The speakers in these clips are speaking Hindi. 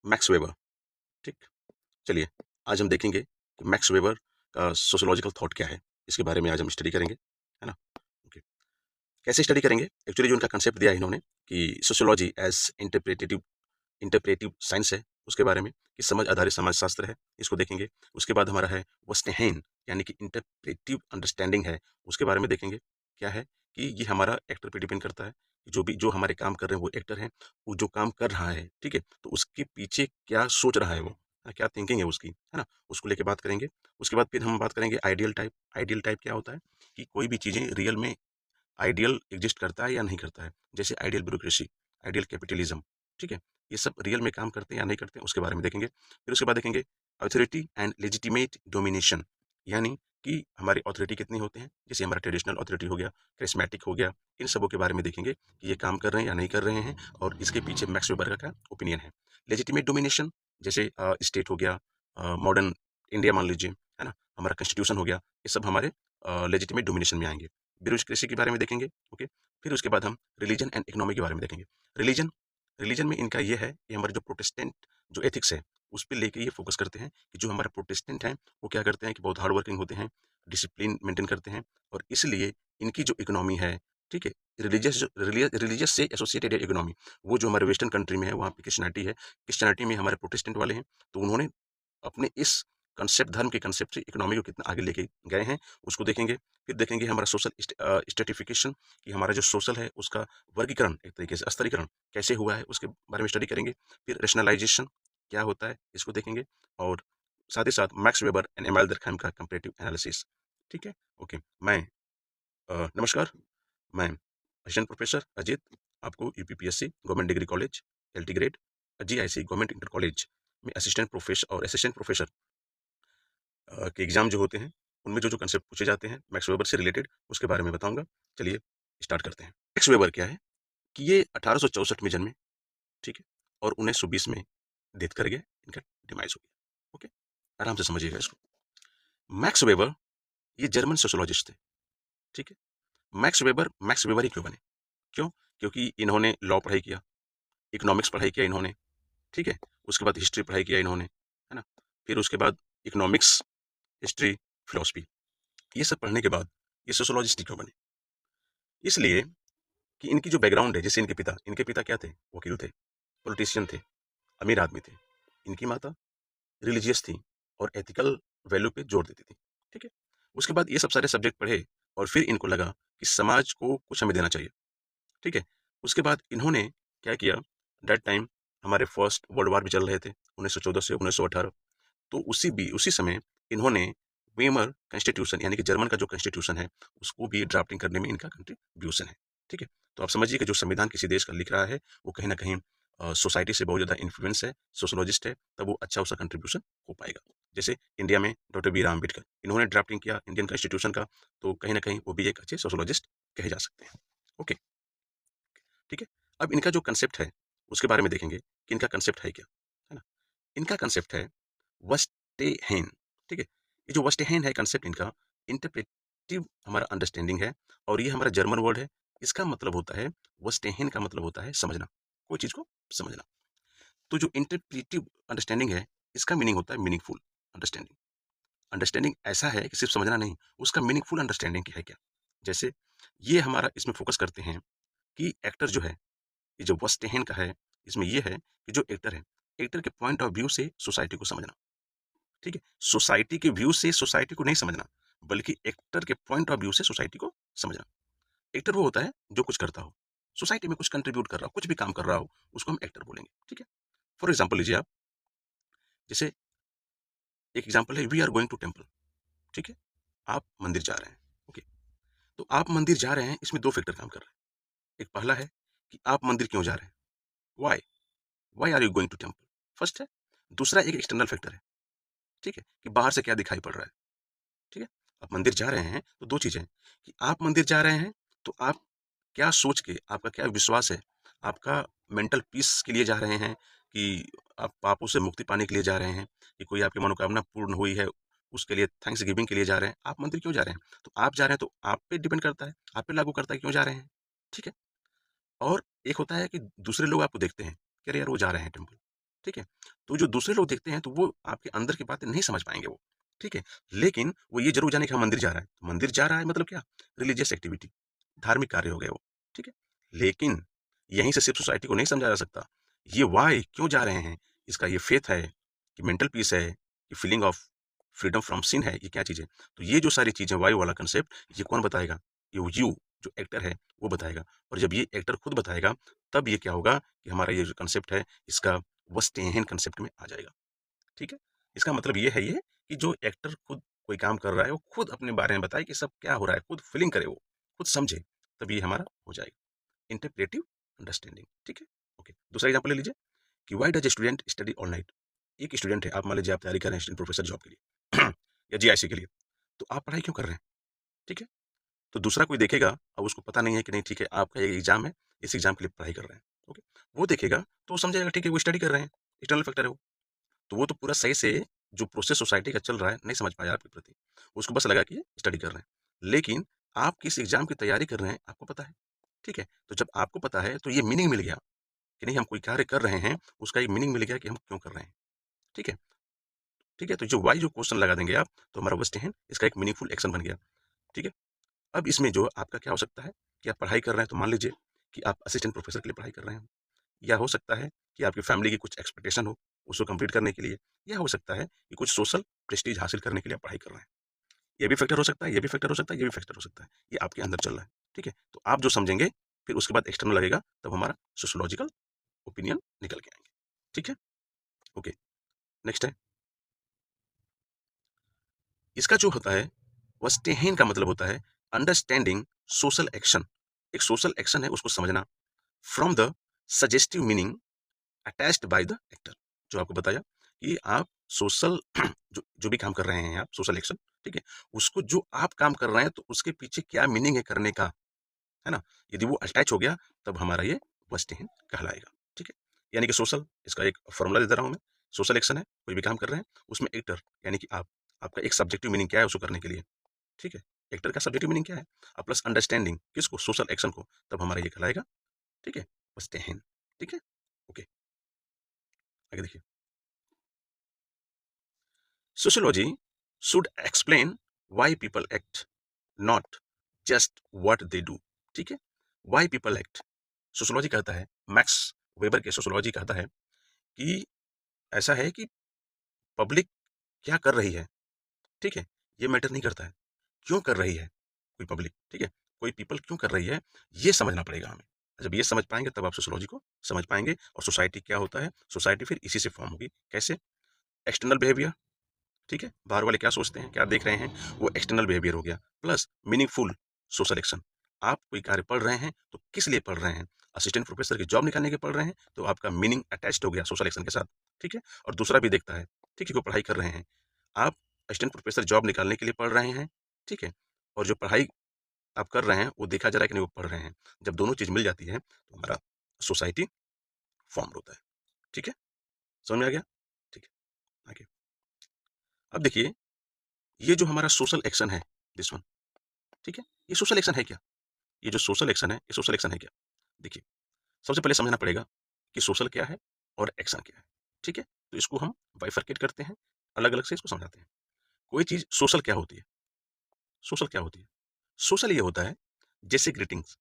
Max weber. ठीक, चलिए आज हम देखेंगे कि मैक्स वेबर का सोशियोलॉजिकल थॉट क्या है। इसके बारे में आज हम स्टडी करेंगे, है ना। ओके, कैसे स्टडी करेंगे? एक्चुअली जो उनका कंसेप्ट दिया है इन्होंने कि sociology as interpretive interpretive science है, उसके बारे में कि समझ आधारित समाजशास्त्र है, इसको देखेंगे। उसके बाद हमारा है वस्टेहेन, यानी कि इंटरप्रेटिव अंडरस्टैंडिंग है, उसके बारे में देखेंगे। क्या है कि ये हमारा एक्टर पे डिपेंड करता है, जो भी जो हमारे काम कर रहे हैं वो एक्टर हैं, वो जो काम कर रहा है, ठीक है, तो उसके पीछे क्या सोच रहा है वो, क्या थिंकिंग है उसकी, है ना, उसको लेके बात करेंगे। उसके बाद फिर हम बात करेंगे आइडियल टाइप। आइडियल टाइप क्या होता है कि कोई भी चीज़ें रियल में आइडियल एग्जिस्ट करता है या नहीं करता है। जैसे आइडियल ब्यूरोक्रेसी, आइडियल कैपिटलिज्म, ठीक है, ये सब रियल में काम करते हैं या नहीं करते हैं, उसके बारे में देखेंगे। फिर उसके बाद देखेंगे अथॉरिटी एंड लेजिटिमेट डोमिनेशन, यानी कि हमारी अथॉरिटी कितनी होते हैं। जैसे हमारा ट्रेडिशनल अथॉरिटी हो गया, करिस्मेटिक हो गया, इन सबों के बारे में देखेंगे कि ये काम कर रहे हैं या नहीं कर रहे हैं, और इसके पीछे मैक्स वेबर का क्या ओपिनियन है। लेजिटिमेट डोमिनेशन, जैसे स्टेट हो गया, मॉडर्न इंडिया मान लीजिए, है ना, हमारा कॉन्स्टिट्यूशन हो गया, ये सब हमारे लेजिटिमेट डोमिनेशन में आएंगे। ब्यूरोक्रेसी के बारे में देखेंगे। ओके, फिर उसके बाद हम रिलीजन एंड इकोनॉमी के बारे में देखेंगे। रिलीजन, रिलीजन में इनका ये है कि हमारे जो प्रोटेस्टेंट जो एथिक्स है, उस पर लेके ये फोकस करते हैं कि जो हमारे प्रोटेस्टेंट हैं वो क्या करते हैं कि बहुत हार्ड वर्किंग होते हैं, डिसिप्लिन मेंटेन करते हैं, और इसलिए इनकी जो इकोनॉमी है, ठीक है, रिलीजियस रिलीजियस से एसोसिएटेड है इकोनॉमी। वो जो हमारे वेस्टर्न कंट्री में है वहाँ पे क्रिश्चियनिटी है, क्रिश्चियनिटी में हमारे प्रोटेस्टेंट वाले हैं, तो उन्होंने अपने इस कंसेप्ट, धर्म के कंसेप्ट से इकोनॉमी को कितना आगे लेके गए हैं, उसको देखेंगे। फिर देखेंगे हमारा सोशल स्ट्रेटिफिकेशन, कि हमारा जो सोशल है उसका वर्गीकरण, एक तरीके से स्तरीकरण कैसे हुआ है, उसके बारे में स्टडी करेंगे। फिर रेशनलाइजेशन क्या होता है, इसको देखेंगे। और साथ ही साथ मैक्स वेबर एंड एमाइल डर्कheim का कंपैरेटिव एनालिसिस। ठीक है, ओके। मैं नमस्कार, मैं असिस्टेंट प्रोफेसर अजीत, आपको UPPSC government degree college, LT grade, GIC government inter college में असिस्टेंट प्रोफेसर के एग्जाम जो होते हैं, उनमें जो जो कंसेप्ट पूछे जाते हैं मैक्स वेबर से रिलेटेड, उसके बारे में बताऊंगा। चलिए स्टार्ट करते हैं। मैक्स वेबर क्या है कि ये 1864 में जन्मे, ठीक है, और 1920 में डेथ कर गए, इनका डिमाइस हो गया। ओके, आराम से समझिएगा इसको। मैक्स वेबर ये जर्मन सोशोलॉजिस्ट थे, ठीक है। मैक्स वेबर ही क्यों बने? क्यों? क्योंकि इन्होंने लॉ पढ़ाई किया, इकोनॉमिक्स पढ़ाई किया इन्होंने, ठीक है, उसके बाद हिस्ट्री पढ़ाई किया इन्होंने, है ना, फिर उसके बाद इकोनॉमिक्स, हिस्ट्री, फिलोसफी, ये सब पढ़ने के बाद ये सोशोलॉजिस्ट क्यों बने? इसलिए कि इनकी जो बैकग्राउंड है, जैसे इनके पिता क्या थे? वकील थे, पॉलिटिशियन थे, अमीर आदमी थे। इनकी माता रिलीजियस थी और एथिकल वैल्यू पे जोर देती थी, ठीक है। उसके बाद ये सब सारे सब्जेक्ट पढ़े और फिर इनको लगा कि समाज को कुछ हमें देना चाहिए, ठीक है। उसके बाद इन्होंने क्या किया, दैट टाइम हमारे फर्स्ट वर्ल्ड वार भी चल रहे थे, 1914 से 1918। तो उसी समय इन्होंने वेमर कॉन्स्टिट्यूशन, यानी कि जर्मन का जो कॉन्स्टिट्यूशन है, उसको भी ड्राफ्टिंग करने में इनका कंट्रीब्यूशन है, ठीक है। तो आप समझिए कि जो संविधान किसी देश का लिख रहा है, वो कहीं ना कहीं सोसाइटी से बहुत ज़्यादा इन्फ्लुएंस है, सोशोलॉजिस्ट है, तब वो अच्छा उसका कंट्रीब्यूशन हो पाएगा। जैसे इंडिया में डॉक्टर बी आर अम्बेडकर, इन्होंने ड्राफ्टिंग किया इंडियन कॉन्स्टिट्यूशन का, तो कहीं ना कहीं वो भी एक अच्छे सोशोलॉजिस्ट कहे जा सकते हैं। ओके, ठीक है। अब इनका जो कंसेप्ट है उसके बारे में देखेंगे कि इनका कंसेप्ट है क्या, है ना। इनका कंसेप्ट है वस्टेहेन, ठीक है। ये जो वस्टेहेन है कंसेप्ट इनका, इंटरप्रेटिव हमारा अंडरस्टैंडिंग है, और ये हमारा जर्मन वर्ड है। इसका मतलब होता है, वस्टेहेन का मतलब होता है समझना, कोई चीज़ को समझना। तो जो इंटरप्रेटिव अंडरस्टैंडिंग है, इसका मीनिंग होता है मीनिंगफुल अंडरस्टैंडिंग। अंडरस्टैंडिंग ऐसा है कि सिर्फ समझना नहीं, उसका मीनिंगफुल अंडरस्टैंडिंग है क्या। जैसे ये हमारा इसमें फोकस करते हैं कि एक्टर जो है, ये जो वस्टेहेन का है, इसमें ये है कि जो एक्टर है, एक्टर के पॉइंट ऑफ व्यू से सोसाइटी को समझना, ठीक है। सोसाइटी के व्यू से सोसाइटी को नहीं समझना, बल्कि एक्टर के पॉइंट ऑफ व्यू से सोसाइटी को समझना। एक्टर वो होता है जो कुछ करता हो, सोसाइटी में कुछ कंट्रीब्यूट कर रहा हो, कुछ भी काम कर रहा हो, उसको हम एक्टर बोलेंगे, ठीक है। फॉर एग्जाम्पल लीजिए आप, जैसे एक एग्जाम्पल है, we are going to temple, ठीक है, आप मंदिर जा रहे हैं। ओके, तो आप मंदिर जा रहे हैं, इसमें दो फैक्टर काम कर रहे हैं। एक पहला है कि आप मंदिर क्यों जा रहे हैं, why, why are you going to temple, first है। दूसरा एक एक्सटर्नल फैक्टर है, ठीक है, कि बाहर से क्या दिखाई पड़ रहा है, ठीक है। आप मंदिर जा रहे हैं तो दो चीजें हैं, कि आप मंदिर जा रहे हैं तो आप क्या सोच के, आपका क्या विश्वास है, आपका मेंटल पीस के लिए जा रहे हैं, कि आप पापों से मुक्ति पाने के लिए जा रहे हैं, कि कोई आपकी मनोकामना पूर्ण हुई है, उसके लिए थैंक्स गिविंग के लिए जा रहे हैं। आप मंदिर क्यों जा रहे हैं, तो आप जा रहे हैं तो आप पे डिपेंड करता है, आप पे लागू करता है क्यों जा रहे हैं, ठीक है। और एक होता है कि दूसरे लोग आपको देखते हैं कि अरे यार वो जा रहे हैं टेम्पल, ठीक है? तो जो दूसरे लोग देखते हैं तो वो आपके अंदर की बातें नहीं समझ पाएँगे वो, ठीक है? लेकिन वो ये ज़रूर जाने कि हाँ, मंदिर जा रहा है। तो मंदिर जा रहा है मतलब क्या? रिलीजियस एक्टिविटी, धार्मिक कार्य हो गए वो, ठीक है? लेकिन यहीं से सिर्फ़ सोसाइटी को नहीं समझा जा सकता। ये व्हाय क्यों जा रहे हैं? इसका ये फ़ेथ है, कि मेंटल पीस है, कि फीलिंग ऑफ फ्रीडम फ्रॉम सिन है, ये क्या चीज़ है? तो ये जो सारी चीज़ें वाई वाला कांसेप्ट ये कौन बताएगा? ये यू जो एक्टर है वो बताएगा और जब ये एक्टर खुद बताएगा तब ये क्या होगा कि हमारा ये जो कांसेप्ट है इसका वस्टेहन कांसेप्ट में आ जाएगा, ठीक है? इसका मतलब ये है कि जो एक्टर खुद कोई काम कर रहा है वो खुद अपने बारे में बताए कि सब क्या हो रहा है, खुद फीलिंग करे वो, खुद समझे, तब ये हमारा हो जाएगा इंटरप्रेटिव अंडरस्टैंडिंग, ठीक है? ओके, दूसरा एग्जांपल ले लीजिए कि why does a student study all night? एक स्टूडेंट है, आप मान लीजिए आप तैयारी कर रहे हैं असिस्टेंट प्रोफेसर जॉब के लिए या जीआईसी के लिए, तो आप पढ़ाई क्यों कर रहे हैं? ठीक है? तो दूसरा कोई देखेगा, अब उसको पता नहीं है कि नहीं ठीक है, आपका ये एग्जाम है, इस एग्जाम के लिए पढ़ाई कर रहे हैं, ओके? वो देखेगा तो वो समझेगा ठीक है वो स्टडी कर रहे हैं, एक्सटर्नल फैक्टर है वो। तो वो तो पूरा सही से जो प्रोसेस सोसाइटी का चल रहा है नहीं समझ पाया आपके प्रति। उसको बस लगा कि ये स्टडी कर रहे हैं। लेकिन आप किस एग्जाम की तैयारी कर रहे हैं आपको पता है, ठीक है? तो जब आपको पता है तो ये मीनिंग मिल गया कि नहीं हम कोई कार्य कर रहे हैं, उसका एक मीनिंग मिल गया कि हम क्यों कर रहे हैं, ठीक है? ठीक है? तो जो व्हाई जो क्वेश्चन लगा देंगे आप, तो हमारा वस्ट है इसका एक मीनिंगफुल एक्शन बन गया, ठीक है? अब इसमें जो आपका क्या हो सकता है कि आप पढ़ाई कर रहे हैं तो मान लीजिए कि आप असिस्टेंट प्रोफेसर के लिए पढ़ाई कर रहे हैं या हो सकता है कि आपकी फैमिली की कुछ एक्सपेक्टेशन हो उसको कंप्लीट करने के लिए या हो सकता है कि कुछ सोशल प्रेस्टीज हासिल करने के लिए आप पढ़ाई कर रहे हैं। ये भी फैक्टर हो सकता है, ये भी फैक्टर हो सकता है, ये भी फैक्टर हो सकता है। ये आपके अंदर चल रहा है, ठीक है? तो आप जो समझेंगे फिर उसके बाद एक्सटर्नल लगेगा तब हमारा सोशियोलॉजिकल ओपिनियन निकल के आएंगे, ठीक है? ओके, नेक्स्ट है इसका जो होता है वस्टेहेन का मतलब होता है अंडरस्टैंडिंग सोशल एक्शन। एक सोशल एक्शन है उसको समझना from the suggestive meaning attached by the actor. जो आपको बताया कि आप सोशल जो भी काम कर रहे हैं आप सोशल एक्शन, ठीक है? उसको जो आप काम कर रहे हैं तो उसके पीछे क्या मीनिंग है करने का, है ना? यदि वो अटैच हो गया तब हमारा ये वस्टेहन कहलाएगा, ठीक है? यानी कि सोशल इसका एक फॉर्मूला दे रहा हूँ मैं। सोशल एक्शन है, कोई भी काम कर रहे हैं, उसमें एक्टर यानी कि आप, आपका एक सब्जेक्टिव मीनिंग क्या है उसको करने के लिए, ठीक है? एक्टर का सब्जेक्टिव मीनिंग क्या है? प्लस अंडरस्टैंडिंग किसको? सोशल एक्शन को, तब हमारा ये कहलाएगा, ठीक है? वस्टेहन, ठीक है? ओके, आगे देखिए। Sociology should explain why people act, not just what they do, ठीक है? व्हाई पीपल एक्ट, सोशियोलॉजी कहता है, मैक्स वेबर के सोशियोलॉजी कहता है कि ऐसा है कि पब्लिक क्या कर रही है, ठीक है? ये मैटर नहीं करता है। क्यों कर रही है कोई पब्लिक, ठीक है? कोई पीपल क्यों कर रही है, ये समझना पड़ेगा हमें। जब ये समझ पाएँगे तब आप सोशियोलॉजी को समझ पाएँगे और सोसाइटी क्या होता है, सोसाइटी फिर इसी से फॉर्म होगी। कैसे? एक्सटर्नल बिहेवियर, ठीक है? बाहर वाले क्या सोचते हैं, क्या देख रहे हैं, वो एक्सटर्नल बिहेवियर हो गया। Plus meaningful social action. आप कोई कार्य पढ़ रहे हैं, तो किस लिए पढ़ रहे हैं? असिस्टेंट प्रोफेसर की जॉब निकालने के पढ़ रहे हैं, तो आपका मीनिंग अटैच्ड हो गया सोशल एक्शन के साथ, ठीक है? और दूसरा भी देखता है, ठीक है, कोई पढ़ाई कर रहे हैं, आप असिस्टेंट प्रोफेसर जॉब निकालने के लिए पढ़ रहे हैं, ठीक है? और जो पढ़ाई आप कर रहे हैं, वो देखा जा रहा है कि नहीं वो पढ़ रहे हैं। जब दोनों चीज़ मिल जाती है, तो हमारा सोसाइटी फॉर्म होता है, ठीक है? समझ में आ गया? ठीक है, आगे। अब देखिए, ये जो हमारा सोशल एक्शन है, दिस वन, ठीक है? ये सोशल एक्शन है क्या? ये जो सोशल एक्शन है, ये सोशल एक्शन है क्या? देखिए, सबसे पहले समझना पड़ेगा कि सोशल क्या है और एक्शन क्या है, ठीक है? तो इसको हम बाइफरकेट करते हैं, अलग-अलग से इसको समझाते हैं। कोई चीज़ सोशल क्या होती है? सोशल क्या होती है? सोशल ये होता है, जैसे ग्रीटिंग्स,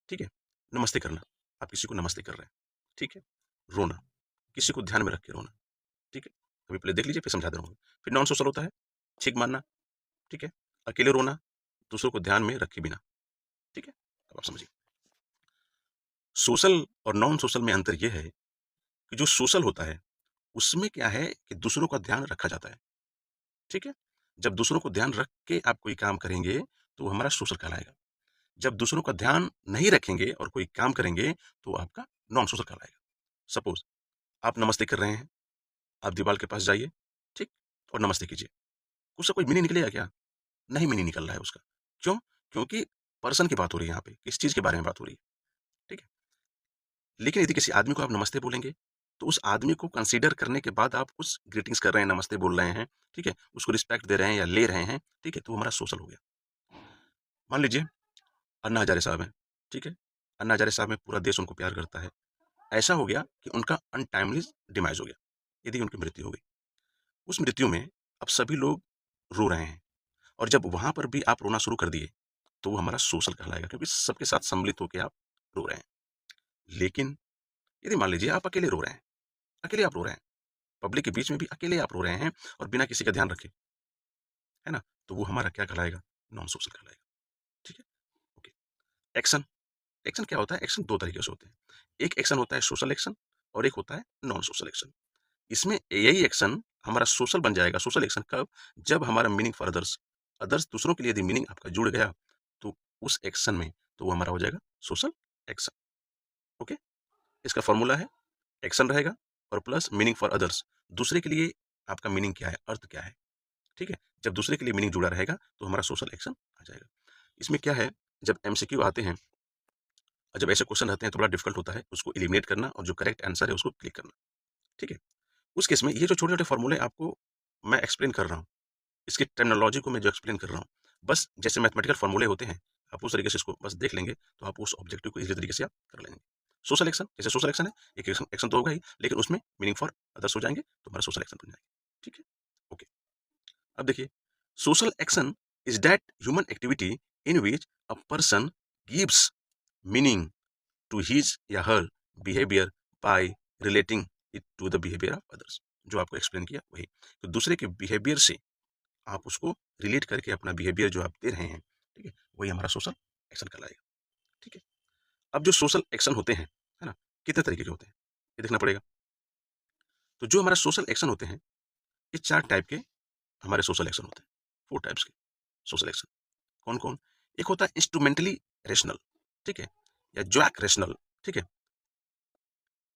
ठीक है? नमस्ते करना, आप किसी को नमस्ते कर रहे हैं, ठीक है? रोना, किसी को ध्यान में रख के रोना, ठीक है? अभी पहले देख लीजिए फिर समझा दे रहा हूँ। फिर नॉन सोशल होता है, छींक मारना, ठीक है? अकेले रोना, दूसरों को ध्यान में रखे बिना, ठीक है? अब आप समझिए। सोशल और नॉन सोशल में अंतर ये है कि जो सोशल होता है, उसमें क्या है कि दूसरों का ध्यान रखा जाता है, ठीक है? जब दूसरों को ध्यान रख के आप कोई काम करेंगे, तो वो हमारा सोशल कहलाएगा। जब दूसरों का ध्यान नहीं रखेंगे और कोई काम करेंगे, तो वो आपका नॉन सोशल कहलाएगा। सपोज़ आप नमस्ते कर रहे हैं, आप दीवार के पास जाइए, ठीक? और नमस्ते कीजिए। उससे कोई मीनिंग निकलेगा क्या? नहीं मीनिंग निकल रहा है उसका। क्यों? क्योंकि पर्सन की बात हो रही है यहाँ पे, किस चीज़ के बारे में बात हो रही है, ठीक है? लेकिन यदि किसी आदमी को आप नमस्ते बोलेंगे, तो उस आदमी को कंसीडर करने के बाद आप उस ग्रीटिंग्स कर रहे हैं, नमस्ते बोल रहे हैं, ठीक है? उसको रिस्पेक्ट दे रहे हैं या ले रहे हैं, ठीक है? तो वो हमारा सोशल हो गया। मान लीजिए अन्ना हज़ारे साहब हैं, ठीक है? अन्ना हज़ारे साहब हैं, पूरा देश उनको प्यार करता है, ऐसा हो गया कि उनका अनटाइमली डिमाइज हो गया, यदि उनकी मृत्यु हो गई। उस मृत्यु में अब सभी लोग रो रहे हैं, और जब वहां पर भी आप रोना शुरू कर दिए तो वो हमारा सोशल कहलाएगा, क्योंकि सबके साथ सम्मिलित होकर आप रो रहे हैं। लेकिन यदि मान लीजिए आप अकेले रो रहे हैं, अकेले आप रो रहे हैं, पब्लिक के बीच में भी अकेले आप रो रहे हैं और बिना किसी का ध्यान रखे, है ना, तो वो हमारा क्या कहलाएगा? नॉन सोशल कहलाएगा। ठीक है, ओके। एक्शन, एक्शन क्या होता है? एक्शन दो तरीके से होते हैं। एक एक्शन होता है सोशल एक्शन, और एक होता है नॉन सोशल एक्शन। इसमें यही एक्शन हमारा सोशल बन जाएगा। सोशल एक्शन कब? जब हमारा मीनिंग फॉर अदर्स, अदर्स दूसरों के लिए यदि मीनिंग आपका जुड़ गया, तो उस एक्शन में तो वो हमारा हो जाएगा सोशल एक्शन। ओके, इसका फॉर्मूला है एक्शन रहेगा और प्लस मीनिंग फॉर अदर्स। दूसरे के लिए आपका मीनिंग क्या है, अर्थ क्या है। ठीक है, जब दूसरे के लिए मीनिंग जुड़ा रहेगा तो हमारा सोशल एक्शन आ जाएगा। इसमें क्या है, जब एमसीक्यू आते हैं और जब ऐसे क्वेश्चन रहते हैं तो बड़ा डिफिकल्ट होता है उसको एलिमिनेट करना और जो करेक्ट आंसर है उसको क्लिक करना। ठीक है, उस केस में ये जो छोटे छोटे फॉर्मूले आपको मैं एक्सप्लेन कर रहा हूँ, इसकी टर्मिनोलॉजी को मैं जो एक्सप्लेन कर रहा हूँ, बस जैसे मैथमेटिकल फॉर्मूले होते हैं, आप उस तरीके से इसको बस देख लेंगे तो आप उस ऑब्जेक्टिव को इजी तरीके से आप कर लेंगे। सोशल एक्शन, जैसे सोशल एक्शन है, एक एक्शन एक्शन तो होगा ही, लेकिन उसमें मीनिंग फॉर अदर्स हो जाएंगे तो हमारा सोशल एक्शन बन जाएगा। ठीक है, ओके। अब देखिए, social action is that human activity in which a person gives meaning to his या her behaviour by relating it to the behaviour of others. जो आपको एक्सप्लेन किया वही, तो दूसरे के बिहेवियर से आप उसको रिलेट करके अपना बिहेवियर जो आप दे रहे हैं, ठीक है, वही हमारा सोशल एक्शन कहलाएगा। ठीक है, अब जो सोशल एक्शन होते हैं, है ना, कितने तरीके के होते हैं ये देखना पड़ेगा। तो जो हमारा सोशल एक्शन होते हैं, ये चार टाइप के हमारे सोशल एक्शन होते हैं, फोर टाइप्स के सोशल एक्शन। कौन कौन? एक होता है इंस्ट्रूमेंटली रेशनल, ठीक है, या ज्वैक रेशनल। ठीक है,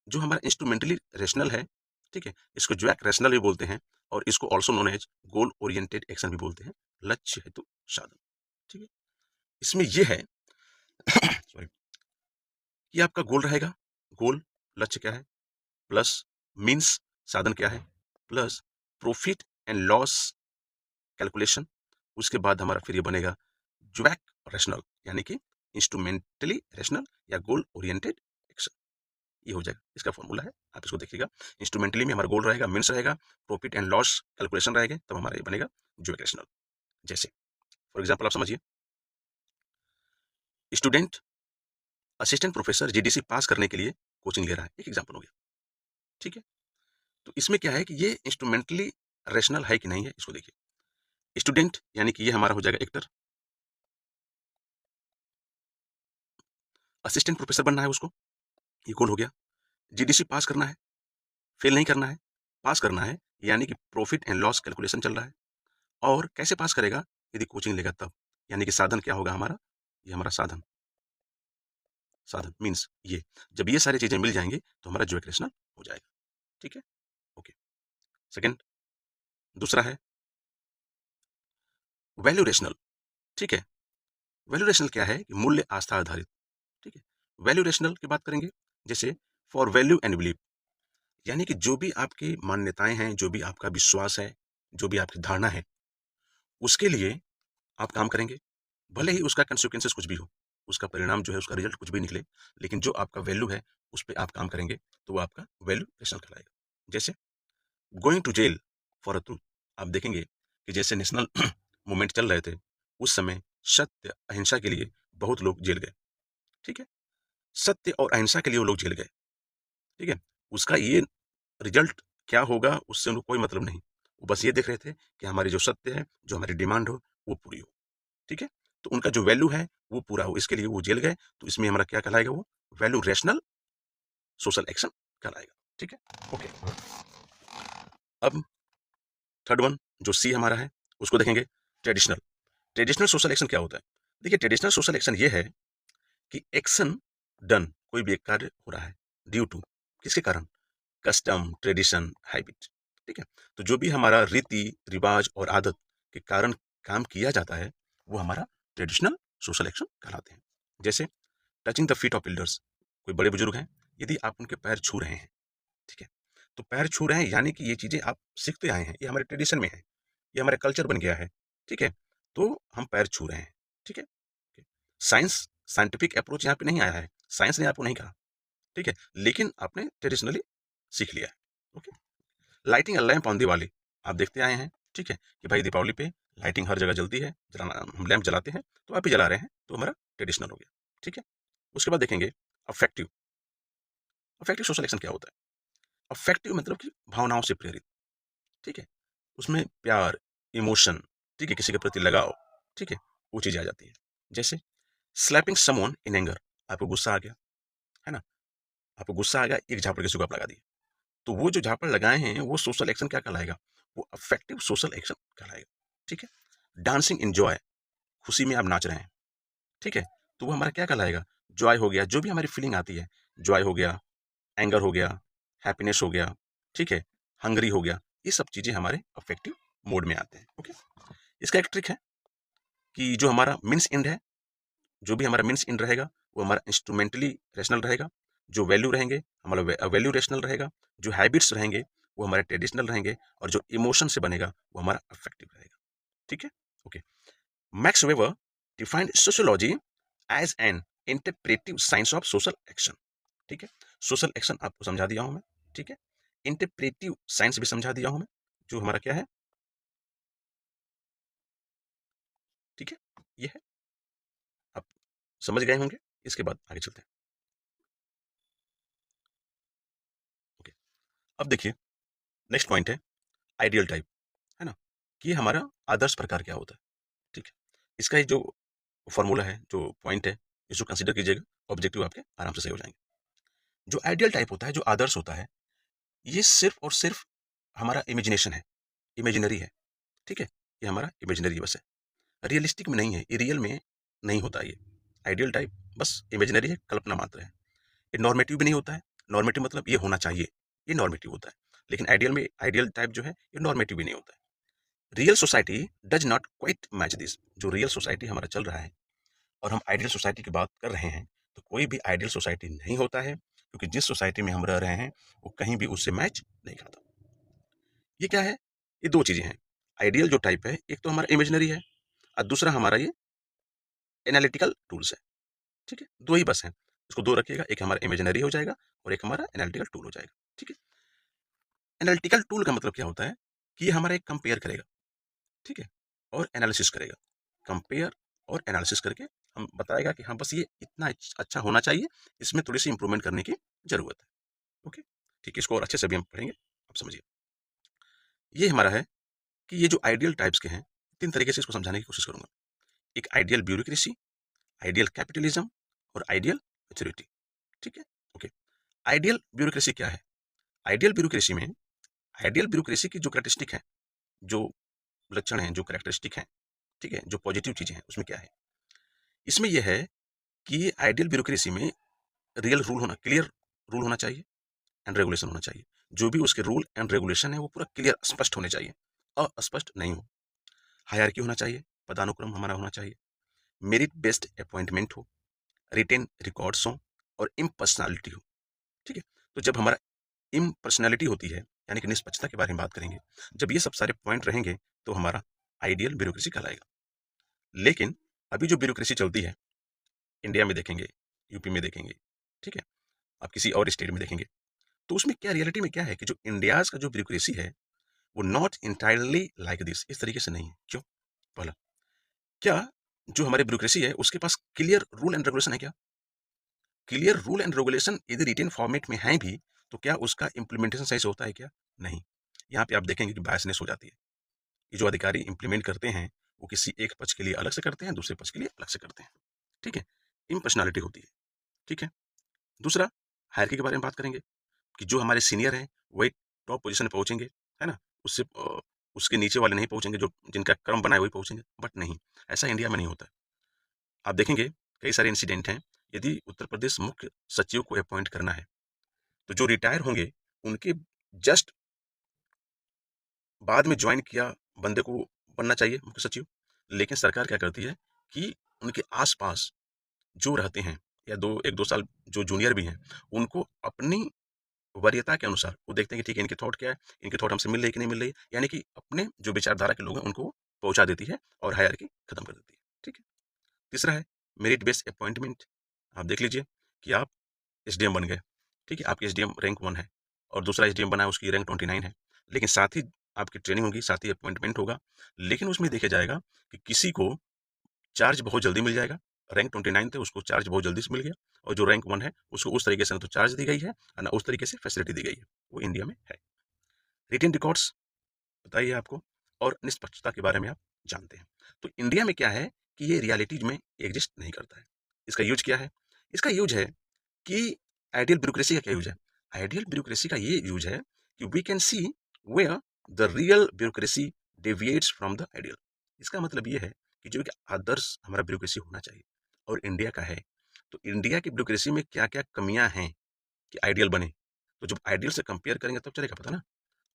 जो हमारा इंस्ट्रूमेंटली रेशनल है, ठीक है, इसको ज्वैक रेशनल भी बोलते हैं, और इसको also known as goal oriented action भी बोलते हैं, लक्ष्य हेतु साधन। ठीक है, इसमें यह है सॉरी, कि आपका गोल रहेगा, गोल लक्ष्य क्या है, प्लस मीन्स साधन क्या है, plus profit and loss calculation. उसके बाद हमारा फिर ये बनेगा ज्वैक रेशनल, यानी कि इंस्ट्रूमेंटली रेशनल या गोल ओरिएंटेड एक्शन। ये हो जाएगा, इसका फॉर्मूला है, आप इसको देखिएगा। इंस्ट्रूमेंटली में हमारा गोल रहेगा, मीन्स रहेगा, प्रॉफिट एंड लॉस कैलकुलेशन रहेगा, तब हमारा ये बनेगा ज्वैक रेशनल। जैसे फॉर एग्जाम्पल आप समझिए, स्टूडेंट असिस्टेंट प्रोफेसर जीडीसी पास करने के लिए कोचिंग ले रहा है, एक एग्जाम्पल हो गया। ठीक है, तो इसमें क्या है कि ये इंस्ट्रूमेंटली रेशनल है कि नहीं है, इसको देखिए। स्टूडेंट यानी कि ये हमारा हो जाएगा एक्टर, असिस्टेंट प्रोफेसर बनना है उसको, ये गोल हो गया। जीडीसी पास करना है, फेल नहीं करना है, पास करना है, यानी कि प्रॉफिट एंड लॉस कैलकुलेशन चल रहा है। और कैसे पास करेगा? यदि कोचिंग लेगा तब, यानी कि साधन क्या होगा हमारा, ये हमारा साधन, साधन मीन्स ये, जब ये सारी चीजें मिल जाएंगी तो हमारा जो इक्वेशन हो जाएगा। ठीक है, ओके। सेकंड, दूसरा है वैल्यू रेशनल। ठीक है, वैल्यू रेशनल क्या है कि मूल्य आस्था आधारित। ठीक है, वैल्यू रेशनल की बात करेंगे, जैसे फॉर वैल्यू एंड बिलीव, यानी कि जो भी आपकी मान्यताएं हैं, जो भी आपका विश्वास है, जो भी आपकी धारणा है, उसके लिए आप काम करेंगे, भले ही उसका कंसिक्वेंसेस कुछ भी हो, उसका परिणाम जो है, उसका रिजल्ट कुछ भी निकले, लेकिन जो आपका वैल्यू है उस पर आप काम करेंगे, तो वो आपका वैल्यू रेशनल कहलाएगा। जैसे going to jail for a truth, आप देखेंगे कि जैसे नेशनल मूवमेंट चल रहे थे, उस समय सत्य अहिंसा के लिए बहुत लोग जेल गए। ठीक है, सत्य और अहिंसा के लिए वो लोग जेल गए। ठीक है, उसका ये रिजल्ट क्या होगा उससे उनको कोई मतलब नहीं, वो बस ये देख रहे थे कि हमारी जो सत्य है, जो हमारी डिमांड हो, वो पूरी हो। ठीक है, तो उनका जो वैल्यू है वो पूरा हो, इसके लिए वो जेल गए, तो इसमें हमारा क्या कहलाएगा, वो वैल्यू रेशनल सोशल एक्शन कहलाएगा। ठीक है, ओके। अब थर्ड वन जो सी हमारा है, उसको देखेंगे, ट्रेडिशनल। ट्रेडिशनल सोशल एक्शन क्या होता है? देखिए, ट्रेडिशनल सोशल एक्शन ये है कि एक्शन डन, कोई भी एक कार्य हो रहा है ड्यू टू, किसके कारण, कस्टम, ट्रेडिशन, हैबिट। ठीक है, तो जो भी हमारा रीति रिवाज और आदत के कारण काम किया जाता है, वो हमारा ट्रेडिशनल सोशल एक्शन कहलाते हैं। जैसे touching the feet of elders, कोई बड़े बुजुर्ग हैं, यदि आप उनके पैर छू रहे हैं, ठीक है, तो पैर छू रहे हैं यानी कि ये चीजें आप सीखते आए हैं, ये हमारे ट्रेडिशन में है, ये हमारे कल्चर बन गया है। ठीक है, तो हम पैर छू रहे हैं। ठीक है, साइंस, साइंटिफिक अप्रोच यहाँ पे नहीं आया है, साइंस ने आपको नहीं कहा, ठीक है, लेकिन आपने ट्रेडिशनली सीख लिया है। Okay, lighting a lamp on Diwali, आप देखते आए हैं, ठीक है, कि भाई दीपावली पे लाइटिंग हर जगह जलती है, जलाना हम लैंप जलाते हैं, तो आप भी जला रहे हैं, तो हमारा ट्रेडिशनल हो गया। ठीक है, उसके बाद देखेंगे अफेक्टिव। अफेक्टिव सोशल एक्शन क्या होता है? अफेक्टिव मतलब कि भावनाओं से प्रेरित। ठीक है, उसमें प्यार, इमोशन, ठीक है, किसी के प्रति लगाव, ठीक है, वो चीजें आ जाती है। जैसे स्लैपिंग समवन इन एंगर, आपको गुस्सा आ गया, है ना, आपको गुस्सा आ गया, एक झापड़ किसी को आप लगा दिए, तो वो जो झापड़ लगाए हैं वो सोशल एक्शन क्या कहलाएगा? वो अफेक्टिव सोशल एक्शन कहलाएगा। ठीक है, डांसिंग इन जॉय, खुशी में आप नाच रहे हैं, ठीक है, तो वो हमारा क्या कहलाएगा? जॉय हो गया, जो भी हमारी फीलिंग आती है, जॉय हो गया, एंगर हो गया, हैप्पीनेस हो गया, ठीक है, हंगरी हो गया, ये सब चीजें हमारे अफेक्टिव मोड में आते हैं। ओके, इसका एक ट्रिक है कि जो हमारा मीन्स इंड है, जो भी हमारा मीन्स इंड रहेगा वो हमारा इंस्ट्रूमेंटली रेशनल रहेगा, जो वैल्यू रहेंगे हमारा वैल्यू रेशनल रहेगा, जो हैबिट्स रहेंगे वो हमारे ट्रेडिशनल रहेंगे, और जो इमोशन से बनेगा वो हमारा अफेक्टिव रहेगा। ठीक है, okay. Max Weber defined sociology as an interpretive science of social action. ठीक है, सोशल एक्शन आपको समझा दिया हूं मैं, ठीक है, इंटरप्रेटिव साइंस भी समझा दिया हूं मैं, जो हमारा क्या है, ठीक है, ये है, आप समझ गए होंगे। इसके बाद आगे चलते हैं। ओके, अब देखिए नेक्स्ट पॉइंट है आइडियल टाइप, है ना, कि हमारा आदर्श प्रकार क्या होता है। ठीक है, इसका ये जो फॉर्मूला है, जो पॉइंट है, इसको कंसीडर कीजिएगा, ऑब्जेक्टिव आपके आराम से सही हो जाएंगे। जो आइडियल टाइप होता है, जो आदर्श होता है, ये सिर्फ और सिर्फ हमारा इमेजिनेशन है, इमेजिनरी है। ठीक है, ये हमारा इमेजिनरी बस है, रियलिस्टिक में नहीं है, ये रियल में नहीं होता ये। आइडियल टाइप बस इमेजिनरी है, कल्पना मात्र है। ये नॉर्मेटिव भी नहीं होता है, नॉर्मेटिव मतलब ये होना चाहिए, ये नॉर्मेटिव होता है, लेकिन आइडियल में आइडियल टाइप जो है ये नॉर्मेटिव भी नहीं होता है। Real society does not quite match this, जो रियल सोसाइटी हमारा चल रहा है और हम आइडियल सोसाइटी की बात कर रहे हैं, तो कोई भी आइडियल सोसाइटी नहीं होता है, क्योंकि जिस सोसाइटी में हम रह रहे हैं वो कहीं भी उससे मैच नहीं खाता। ये क्या है? ये दो चीजें हैं। आइडियल जो टाइप है, एक तो हमारा इमेजिनरी है, और दूसरा हमारा ये एनालिटिकल टूल्स है। ठीक है, दो ही बस हैं, इसको दो रखिएगा, एक हमारा इमेजिनरी हो जाएगा और एक हमारा एनालिटिकल टूल हो जाएगा। ठीक है, एनालिटिकल टूल का मतलब क्या होता है कि ये हमारा एक कंपेयर करेगा, ठीक है, और एनालिसिस करेगा। कंपेयर और एनालिसिस करके हम बताएगा कि हाँ बस ये इतना अच्छा होना चाहिए, इसमें थोड़ी सी इंप्रूवमेंट करने की जरूरत है। ओके, ठीक है, इसको और अच्छे से भी हम पढ़ेंगे, आप समझिए। ये हमारा है कि ये जो आइडियल टाइप्स के हैं, तीन तरीके से इसको समझाने की कोशिश करूंगा। एक आइडियल ब्यूरोक्रेसी, आइडियल कैपिटलिज्म और आइडियल मेच्योरिटी। ठीक है, ओके। आइडियल ब्यूरोक्रेसी क्या है? आइडियल ब्यूरोक्रेसी में, आइडियल ब्यूरोक्रेसी की जो कैरेक्टरिस्टिक है, जो लक्षण हैं, जो कैरेक्टरिस्टिक हैं, ठीक है, जो पॉजिटिव चीजें हैं, उसमें क्या है? इसमें यह है कि आइडियल ब्यूरोक्रेसी में रियल रूल होना, क्लियर रूल होना चाहिए, एंड रेगुलेशन होना चाहिए। जो भी उसके रूल एंड रेगुलेशन है वो पूरा क्लियर स्पष्ट होने चाहिए, अस्पष्ट नहीं हो। हायरार्की होना चाहिए, पदानुक्रम हमारा होना चाहिए, मेरिट बेस्ड अपॉइंटमेंट हो, रिटेन रिकॉर्ड्स हो, और इम्पर्सनैलिटी हो। ठीक है, तो जब हमारा इम्पर्सनैलिटी होती है, यानी कि निष्पक्षता के बारे में बात करेंगे, जब ये सब सारे पॉइंट रहेंगे तो हमारा आइडियल ब्यूरोक्रेसी कहलाएगा। लेकिन अभी जो ब्यूरोक्रेसी चलती है, इंडिया में देखेंगे, यूपी में देखेंगे, ठीक है, आप किसी और स्टेट में देखेंगे, तो उसमें क्या रियलिटी में क्या है कि जो इंडियाज का जो ब्यूरोक्रेसी है वो नॉट इंटायरली लाइक दिस, इस तरीके से नहीं है। क्यों? पहला, क्या जो हमारे ब्यूरोक्रेसी है उसके पास क्लियर रूल एंड रेगुलेशन है क्या? क्लियर रूल एंड रेगुलेशन यदि रिटेन फॉर्मेट में है भी, तो क्या उसका इंप्लीमेंटेशन सही से होता है क्या? नहीं। यहाँ पे आप देखेंगे कि बायसनेस हो जाती है। ये जो अधिकारी इंप्लीमेंट करते हैं वो किसी एक पक्ष के लिए अलग से करते हैं, दूसरे पक्ष के लिए अलग से करते हैं। ठीक है, इम्पर्सनैलिटी होती है। ठीक है, दूसरा, हायरार्की के बारे में बात करेंगे कि जो हमारे सीनियर हैं वही टॉप पोजीशन पे पहुंचेंगे, है ना, उससे उसके नीचे वाले नहीं पहुंचेंगे, जो जिनका क्रम बना है वही पहुंचेंगे, बट नहीं, ऐसा इंडिया में नहीं होता है। आप देखेंगे कई सारे इंसिडेंट हैं, यदि उत्तर प्रदेश मुख्य सचिव को अपॉइंट करना है, तो जो रिटायर होंगे उनके जस्ट बाद में ज्वाइन किया बंदे को बनना चाहिए मुख्य सचिव, लेकिन सरकार क्या करती है कि उनके आसपास जो रहते हैं, या दो एक दो साल जो जूनियर भी हैं, उनको अपनी वरीयता के अनुसार वो देखते हैं कि ठीक है इनकी थॉट क्या है, इनकी थॉट हमसे मिल रही है कि नहीं मिल रही है, यानी कि अपने जो विचारधारा के लोग हैं उनको पहुंचा देती है और हायरार्की खत्म कर देती है। ठीक है, तीसरा है मेरिट बेस्ड अपॉइंटमेंट। आप देख लीजिए कि आप एसडीएम बन गए, ठीक है, आपकी एसडीएम रैंक 1 है और दूसरा एसडीएम बना है उसकी रैंक 29 है, लेकिन साथ ही आपकी ट्रेनिंग होगी, साथ ही अपॉइंटमेंट होगा, लेकिन उसमें देखा जाएगा कि किसी को चार्ज बहुत जल्दी मिल जाएगा, रैंक 29 थे उसको चार्ज बहुत जल्दी से मिल गया, और जो रैंक 1 है उसको उस तरीके से ना तो चार्ज दी गई है और ना उस तरीके से फैसिलिटी दी गई है, वो इंडिया में है। रिटेन रिकॉर्ड्स बताइए आपको, और निष्पक्षता के बारे में आप जानते हैं। तो इंडिया में क्या है कि ये रियलिटीज में एग्जिस्ट नहीं करता है। इसका यूज क्या है? इसका यूज है कि आइडियल ब्यूरोक्रेसी का क्या यूज है? आइडियल ब्यूरोक्रेसी का ये यूज है कि we can see where the real bureaucracy deviates from the ideal. इसका मतलब ये है कि जो कि आदर्श हमारा ब्यूरोक्रेसी होना चाहिए और इंडिया का है, तो इंडिया की ब्यूरोक्रेसी में क्या क्या कमियां हैं कि आइडियल बने, तो जब आइडियल से कंपेयर करेंगे तब चलेगा पता ना,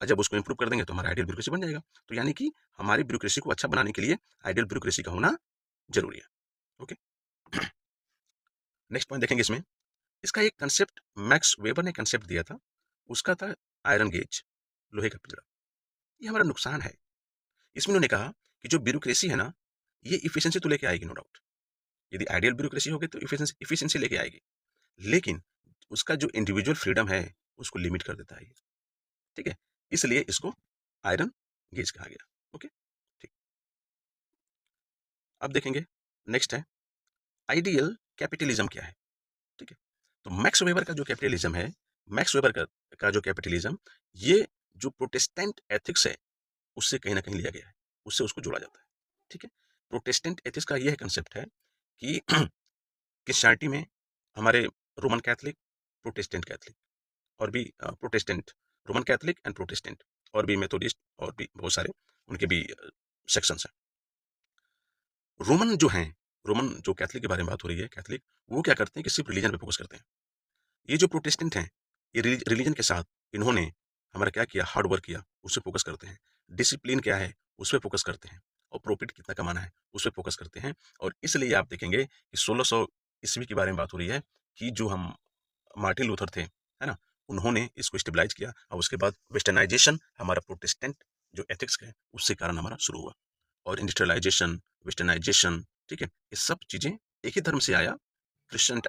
और जब उसको इंप्रूव कर देंगे तो हमारा आइडियल ब्यूरोक्रेसी बन जाएगा। तो यानी कि हमारी ब्यूरोक्रेसी को अच्छा बनाने के लिए आइडियल ब्यूरोक्रेसी का होना जरूरी है। ओके, नेक्स्ट पॉइंट देखेंगे इसमें। इसका एक कंसेप्ट मैक्स वेबर ने कंसेप्ट दिया था, उसका था आयरन गेज, लोहे का पिंजरा। ये हमारा नुकसान है। इसमें उन्होंने कहा कि जो ब्यूरोक्रेसी है ना, ये इफिशिएंसी तो लेके आएगी नो डाउट, यदि आइडियल ब्यूरोक्रेसी होगी तो इफिशिएंसी लेके आएगी, लेकिन उसका जो इंडिविजुअल फ्रीडम है उसको लिमिट कर देता है ये। ठीक है, इसलिए इसको आयरन गेज कहा गया। ओके, ठीक। अब देखेंगे, नेक्स्ट है आइडियल कैपिटलिज्म क्या है। ठीक है, तो मैक्स वेबर का जो कैपिटलिज्म है, मैक्स वेबर का जो कैपिटलिज्म, ये जो प्रोटेस्टेंट एथिक्स है उससे कहीं ना कहीं लिया गया है, उससे उसको जोड़ा जाता है। ठीक है, प्रोटेस्टेंट एथिक्स का यह कंसेप्ट है कि क्रिश्चियनिटी में हमारे रोमन कैथलिक, प्रोटेस्टेंट कैथलिक और भी Protestant, Roman Catholic and Protestant, और भी मेथोडिस्ट और भी बहुत सारे उनके भी सेक्शंस हैं। रोमन जो हैं, रोमन जो कैथलिक के बारे में बात हो रही है, कैथलिक वो क्या करते हैं कि सिर्फ रिलीजन पे फोकस करते हैं। ये जो प्रोटेस्टेंट हैं, ये रिलीजन के साथ इन्होंने हमारा क्या किया, हार्ड वर्क किया, उस पर फोकस करते हैं। डिसिप्लिन क्या है उस पर फोकस करते हैं, और प्रॉफिट कितना कमाना है उस पर फोकस करते हैं। और इसलिए आप देखेंगे कि 1600 ईस्वी के बारे में बात हो रही है कि जो हम मार्टिन लूथर थे, है ना, उन्होंने इसको स्टेबलाइज किया, और उसके बाद वेस्टर्नाइजेशन हमारा प्रोटेस्टेंट जो एथिक्स है उससे कारण हमारा शुरू हुआ, और इंडस्ट्रियलाइजेशन, वेस्टर्नाइजेशन, ठीक है, ये सब चीज़ें एक ही धर्म से आया, क्रिश्चियन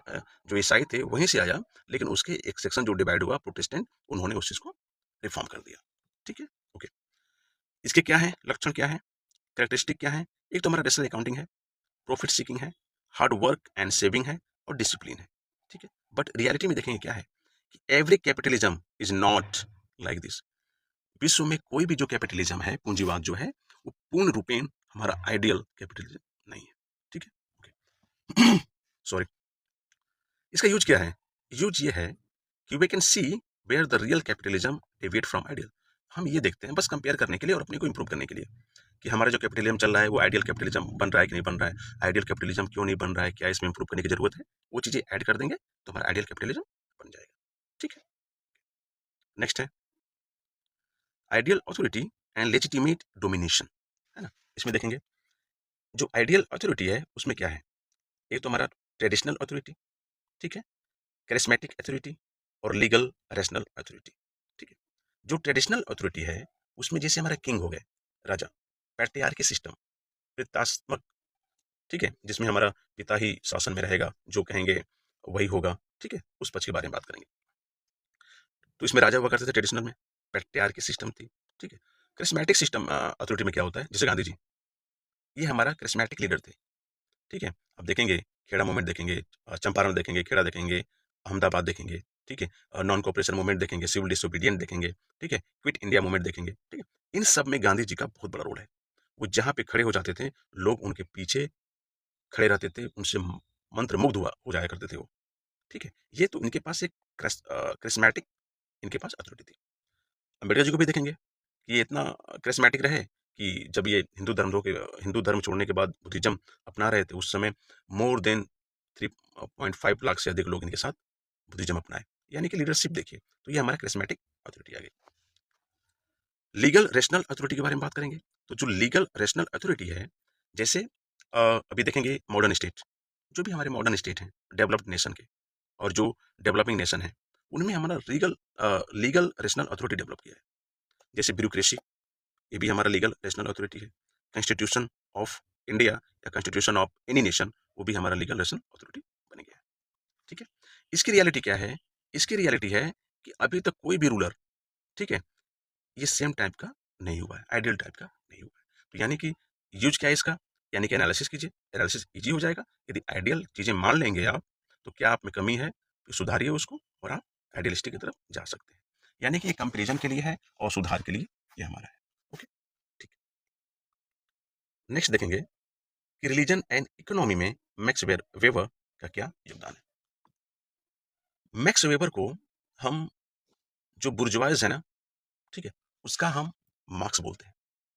जो ईसाई थे वहीं से आया, लेकिन उसके एक सेक्शन जो डिवाइड हुआ प्रोटेस्टेंट, उन्होंने उस चीज़ को रिफॉर्म कर दिया। ठीक है, ओके। इसके क्या है लक्षण, क्या है कैरेक्टरिस्टिक, क्या है? एक तो हमारा रेशनल अकाउंटिंग है, प्रॉफिट सीकिंग है, हार्ड वर्क एंड सेविंग है, और डिसिप्लिन है। ठीक है, बट रियलिटी में देखेंगे क्या है कि every capitalism is not like this. विश्व में कोई भी जो कैपिटलिज्म है, पूंजीवाद जो है, वो पूर्ण रूपेण हमारा आइडियल कैपिटलिज्म नहीं है। ठीक है, ओके। सॉरी। इसका यूज क्या है? यूज ये है कि we can see where the real capitalism deviate from ideal. हम ये देखते हैं बस कंपेयर करने के लिए और अपने को इंप्रूव करने के लिए कि हमारा जो कैपिटलिज्म चल रहा है वो आइडियल कैपिटलिज्म बन रहा है कि नहीं बन रहा है, आइडियल कैपिटलिज्म क्यों नहीं बन रहा है, क्या इसमें इंप्रूव करने की जरूरत है, वो चीजें ऐड कर देंगे तो हमारा आइडियल कैपिटलिज्म बन जाएगा। ठीक है, नेक्स्ट है ideal authority and legitimate domination, है ना। इसमें देखेंगे जो आइडियल अथॉरिटी है उसमें क्या है, एक तो हमारा ट्रेडिशनल अथॉरिटी, ठीक है, करिस्मेटिक अथॉरिटी, और लीगल रेशनल अथॉरिटी। ठीक है, जो ट्रेडिशनल अथॉरिटी है उसमें जैसे हमारा किंग हो गए, राजा, पैट्रियार्की सिस्टम, पितात्मक, ठीक है, जिसमें हमारा पिता ही शासन में रहेगा, जो कहेंगे वही होगा। ठीक है, उस पक्ष के बारे में बात करेंगे। तो इसमें राजा हुआ करते थे ट्रेडिशनल में, पैट्रियार्की सिस्टम थी। ठीक है, करिस्मेटिक सिस्टम अथॉरिटी में क्या होता है, जैसे गांधी जी, ये हमारा करिस्मेटिक लीडर थे। ठीक है, अब देखेंगे खेड़ा मूवमेंट देखेंगे, चंपारण देखेंगे, खेड़ा देखेंगे, अहमदाबाद देखेंगे, ठीक है, नॉन कॉपरेशन मूवमेंट देखेंगे, सिविल डिसोबीडियंट देखेंगे, ठीक है, क्विट इंडिया मूवमेंट देखेंगे। ठीक है, इन सब में गांधी जी का बहुत बड़ा रोल है। वो जहाँ पे खड़े हो जाते थे, लोग उनके पीछे खड़े रहते थे, उनसे मंत्र मुग्ध हुआ हो जाया करते थे वो। ठीक है, ये तो इनके पास एक करिस्मेटिक, इनके पास अथॉरिटी थी। अम्बेडकर जी को भी देखेंगे कि ये इतना करिस्मेटिक रहे कि जब ये हिंदू धर्म छोड़ने के बाद बुद्धिज्म अपना रहे थे, उस समय मोर देन 3.5 लाख से अधिक लोग इनके साथ बुद्धिज्म अपनाए, यानी कि लीडरशिप देखिए। तो ये हमारा करिस्मेटिक अथॉरिटी आ गई। लीगल रेशनल अथॉरिटी के बारे में बात करेंगे। तो जो लीगल रेशनल अथॉरिटी है, जैसे अभी देखेंगे मॉडर्न स्टेट, जो भी हमारे मॉडर्न स्टेट हैं डेवलप्ड नेशन के, और जो डेवलपिंग नेशन है, उनमें हमारा लीगल रेशनल अथॉरिटी डेवलप किया है। जैसे ब्यूरोक्रेसी, ये भी हमारा लीगल रेशनल अथॉरिटी है। कॉन्स्टिट्यूशन ऑफ इंडिया या कॉन्स्टिट्यूशन ऑफ एनी नेशन, वो भी हमारा लीगल रेशनल अथॉरिटी बन गया है। ठीक है, इसकी रियलिटी क्या है, इसकी रियलिटी है कि अभी तक कोई भी रूलर, ठीक है, ये सेम टाइप का नहीं हुआ है, आइडियल टाइप का नहीं हुआ है। तो यानी कि यूज क्या है इसका, यानी कि एनालिसिस कीजिए, एनालिसिस इजी हो जाएगा। यदि आइडियल चीजें मान लेंगे आप, तो क्या आप में कमी है तो सुधारिए उसको और आप आइडियलिस्टिक की तरफ जा सकते हैं। यानी कि ये कंपेरिजन के लिए है और सुधार के लिए ये हमारा है। ओके, ठीक है। नेक्स्ट देखेंगे कि रिलीजन एंड इकोनॉमी में मैक्स वेबर का क्या योगदान है। मैक्स वेबर को हम, जो बुर्जुआइज है ना, ठीक है, उसका हम मार्क्स बोलते हैं।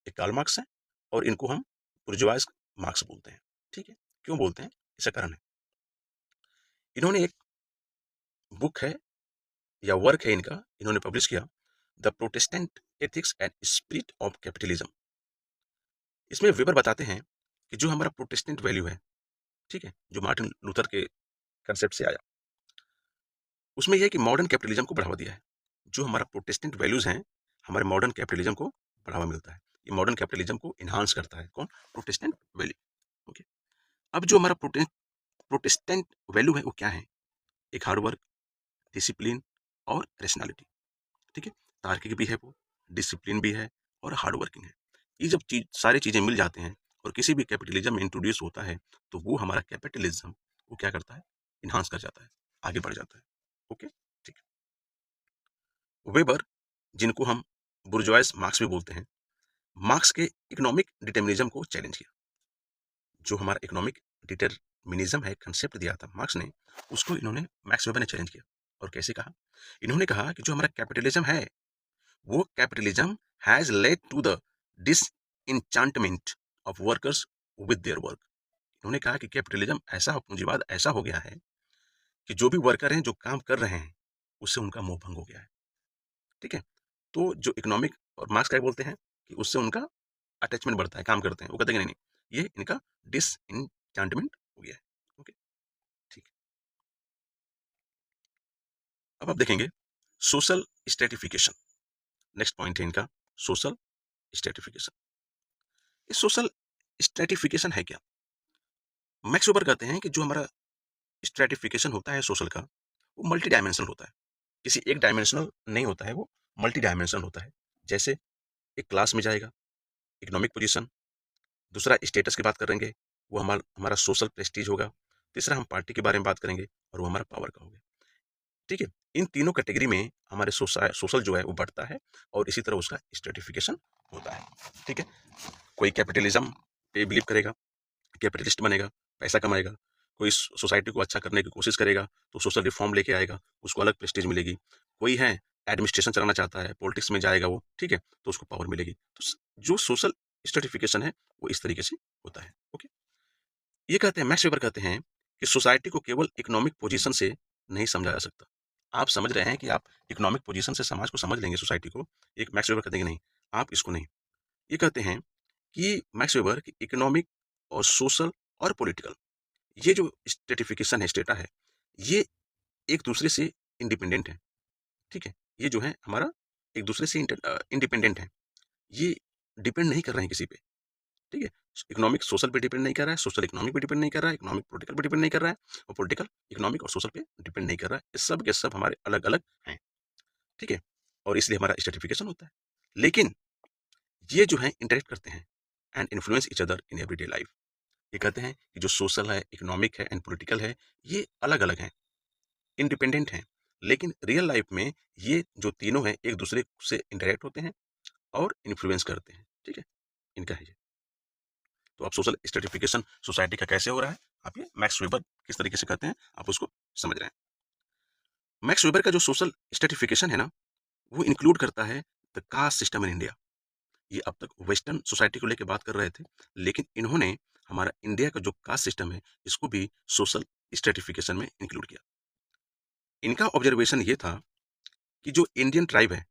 ये कार्ल मार्क्स है और इनको हम बुर्जुआइज मार्क्स बोलते हैं। ठीक है, क्यों बोलते हैं, इसका कारण है, इन्होंने एक बुक है या वर्क है इनका, इन्होंने पब्लिश किया, the Protestant ethics and spirit of capitalism. इसमें वेबर बताते हैं कि जो हमारा प्रोटेस्टेंट वैल्यू है, ठीक है, जो मार्टिन लूथर के कंसेप्ट से आया, उसमें यह है कि मॉडर्न कैपिटलिज्म को बढ़ावा दिया है। जो हमारा प्रोटेस्टेंट वैल्यूज हैं, हमारे मॉडर्न कैपिटलिज्म को बढ़ावा मिलता है। ये मॉडर्न कैपिटलिज्म को इन्हांस करता है, कौन, प्रोटेस्टेंट वैल्यू। ओके, अब जो हमारा प्रोटेस्टेंट वैल्यू है वो क्या है, एक हार्डवर्क, डिसिप्लिन और रेशनैलिटी। ठीक है, तार्किक भी है वो, डिसिप्लिन भी है और हार्ड वर्किंग है। ये जब सारी चीजें मिल जाते हैं और किसी भी कैपिटलिज्म में इंट्रोड्यूस होता है, तो वो हमारा कैपिटलिज्म वो क्या करता है, इन्हांस कर जाता है, आगे बढ़ जाता है। ओके, ठीक है। वेबर, जिनको हम बुर्जुआइज मार्क्स भी बोलते हैं, मार्क्स के इकोनॉमिक डिटर्मिनिज्म को चैलेंज किया। जो हमारा इकोनॉमिक डिटर्मिनिज्म है, कंसेप्ट दिया था मार्क्स ने, उसको इन्होंने, मैक्स वेबर ने चैलेंज किया। और कैसे कहा, इन्होंने कहा कि जो हमारा कैपिटलिज्म है, वो capitalism has led to the disenchantment of workers with their work. उन्होंने कहा कि कैपिटलिज्म ऐसा, पूंजीवाद ऐसा हो गया है कि जो भी वर्कर हैं, जो काम कर रहे हैं, उससे उनका मोह भंग हो गया है। ठीक है, तो जो इकोनॉमिक और मार्क्स क्या बोलते हैं कि उससे उनका अटैचमेंट बढ़ता है, काम करते हैं, वो कहते हैं कि नहीं नहीं, ये इनका डिसइंचांटमेंट हो गया है। ओके, ठीक है। अब आप देखेंगे सोशल स्ट्रेटिफिकेशन, नेक्स्ट पॉइंट है इनका, सोशल स्ट्रेटिफिकेशन। ये सोशल स्ट्रेटिफिकेशन है क्या, मैक्स वेबर कहते हैं कि जो हमारा स्ट्रेटिफिकेशन होता है सोशल का, वो मल्टी डायमेंशनल होता है, किसी एक डायमेंशनल नहीं होता है, वो मल्टी डायमेंशनल होता है। जैसे एक क्लास में जाएगा, इकोनॉमिक पोजीशन, दूसरा स्टेटस की बात करेंगे, वो हमारा हमारा सोशल प्रेस्टीज होगा, तीसरा हम पार्टी के बारे में बात करेंगे और वो हमारा पावर का होगा। ठीक है, इन तीनों कैटेगरी में हमारे सोशल जो है वो बढ़ता है और इसी तरह उसका स्ट्रेटिफिकेशन होता है। ठीक है, कोई कैपिटलिज्म पे बिलीव करेगा, कैपिटलिस्ट बनेगा, पैसा कमाएगा, कोई सोसाइटी को अच्छा करने की कोशिश करेगा तो सोशल रिफॉर्म लेके आएगा, उसको अलग प्रेस्टीज मिलेगी। कोई है एडमिनिस्ट्रेशन चलाना चाहता है, पॉलिटिक्स में जाएगा वो, ठीक है, तो उसको पावर मिलेगी। तो जो सोशल स्ट्रेटिफिकेशन है वो इस तरीके से होता है। ओके, ये कहते हैं, मैक्स वेबर कहते हैं कि सोसाइटी को केवल इकोनॉमिक पोजीशन से नहीं समझा जा सकता। आप समझ रहे हैं कि आप इकोनॉमिक पोजीशन से समाज को समझ लेंगे, सोसाइटी को, एक मैक्स वेबर कहते हैं कि नहीं, आप इसको नहीं। ये कहते हैं कि मैक्स वेबर की इकोनॉमिक और सोशल और पॉलिटिकल, ये जो स्ट्रेटिफिकेशन है, स्टेटा है, ये एक दूसरे से इंडिपेंडेंट है। ठीक है, ये जो है हमारा एक दूसरे से इंडिपेंडेंट है, ये डिपेंड नहीं कर रहे हैं किसी पे। ठीक है, इकोनॉमिक सोशल पे डिपेंड नहीं कर रहा है, सोशल इकोनॉमिक पे डिपेंड नहीं कर रहा है, इकोनॉमिक पॉलिटिकल पे डिपेंड नहीं कर रहा है, और पॉलिटिकल इकोनॉमिक और सोशल पे डिपेंड नहीं कर रहा है। ये सब के सब हमारे अलग अलग हैं। ठीक है, और इसलिए हमारा स्ट्रेटिफिकेशन होता है। लेकिन ये जो है इंटरेक्ट करते हैं and influence each other in everyday life. ये कहते हैं कि जो सोशल है, इकोनॉमिक है एंड पॉलिटिकल है, ये अलग अलग हैं, इंडिपेंडेंट हैं, लेकिन रियल लाइफ में ये जो तीनों हैं एक दूसरे से इंटरेक्ट होते हैं और इन्फ्लुएंस करते हैं। ठीक है, इनका है ये। तो आप सोशल स्ट्रेटिफिकेशन सोसाइटी का कैसे हो रहा है, आप ये मैक्स वेबर किस तरीके से कहते हैं, आप उसको समझ रहे हैं। मैक्स वेबर का जो सोशल स्ट्रेटिफिकेशन है ना, वो इंक्लूड करता है the caste system in India. ये अब तक वेस्टर्न सोसाइटी को लेकर बात कर रहे थे, लेकिन इन्होंने हमारा इंडिया का जो कास्ट सिस्टम है, इसको भी सोशल स्ट्रेटिफिकेशन में इंक्लूड किया। इनका ऑब्जर्वेशन ये था कि जो इंडियन ट्राइब है,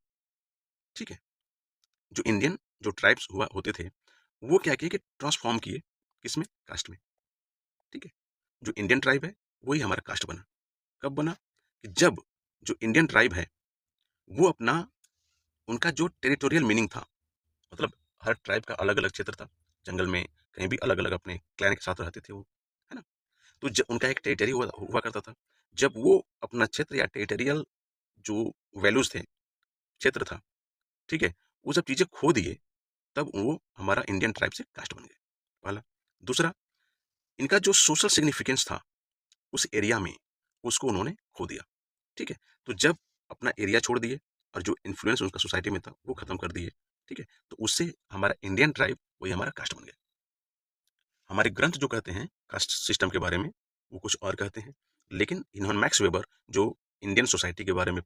ठीक है, जो इंडियन जो ट्राइब्स हुआ होते थे, वो क्या किए कि ट्रांसफॉर्म किए, किसमें, कास्ट में। ठीक है, जो इंडियन ट्राइब है वही हमारा कास्ट बना। कब बना, कि जब जो इंडियन ट्राइब है वो अपना, उनका जो टेरिटोरियल मीनिंग था, मतलब हर ट्राइब का अलग अलग क्षेत्र था, जंगल में कहीं भी अलग अलग अपने क्लैन के साथ रहते थे वो, है ना, तो जब उनका एक टेरिटरी हुआ करता था, जब वो अपना क्षेत्र या टेरिटोरियल जो वैल्यूज थे, क्षेत्र था, ठीक है, वो सब चीजें खो दिए, तब वो हमारा इंडियन ट्राइब से कास्ट बन गए, पहला। दूसरा, इनका जो सोशल सिग्निफिकेंस था उस एरिया में, उसको उन्होंने खो दिया, ठीक है। तो जब अपना एरिया छोड़ दिए और जो इन्फ्लुएंस उनका सोसाइटी में था वो खत्म कर दिए, ठीक है, तो उससे हमारा इंडियन ट्राइब वही हमारा कास्ट बन गया। हमारे ग्रंथ जो कहते हैं कास्ट सिस्टम के बारे में, वो कुछ और कहते हैं, लेकिन इन्होंने मैक्स वेबर जो इंडियन सोसाइटी के बारे में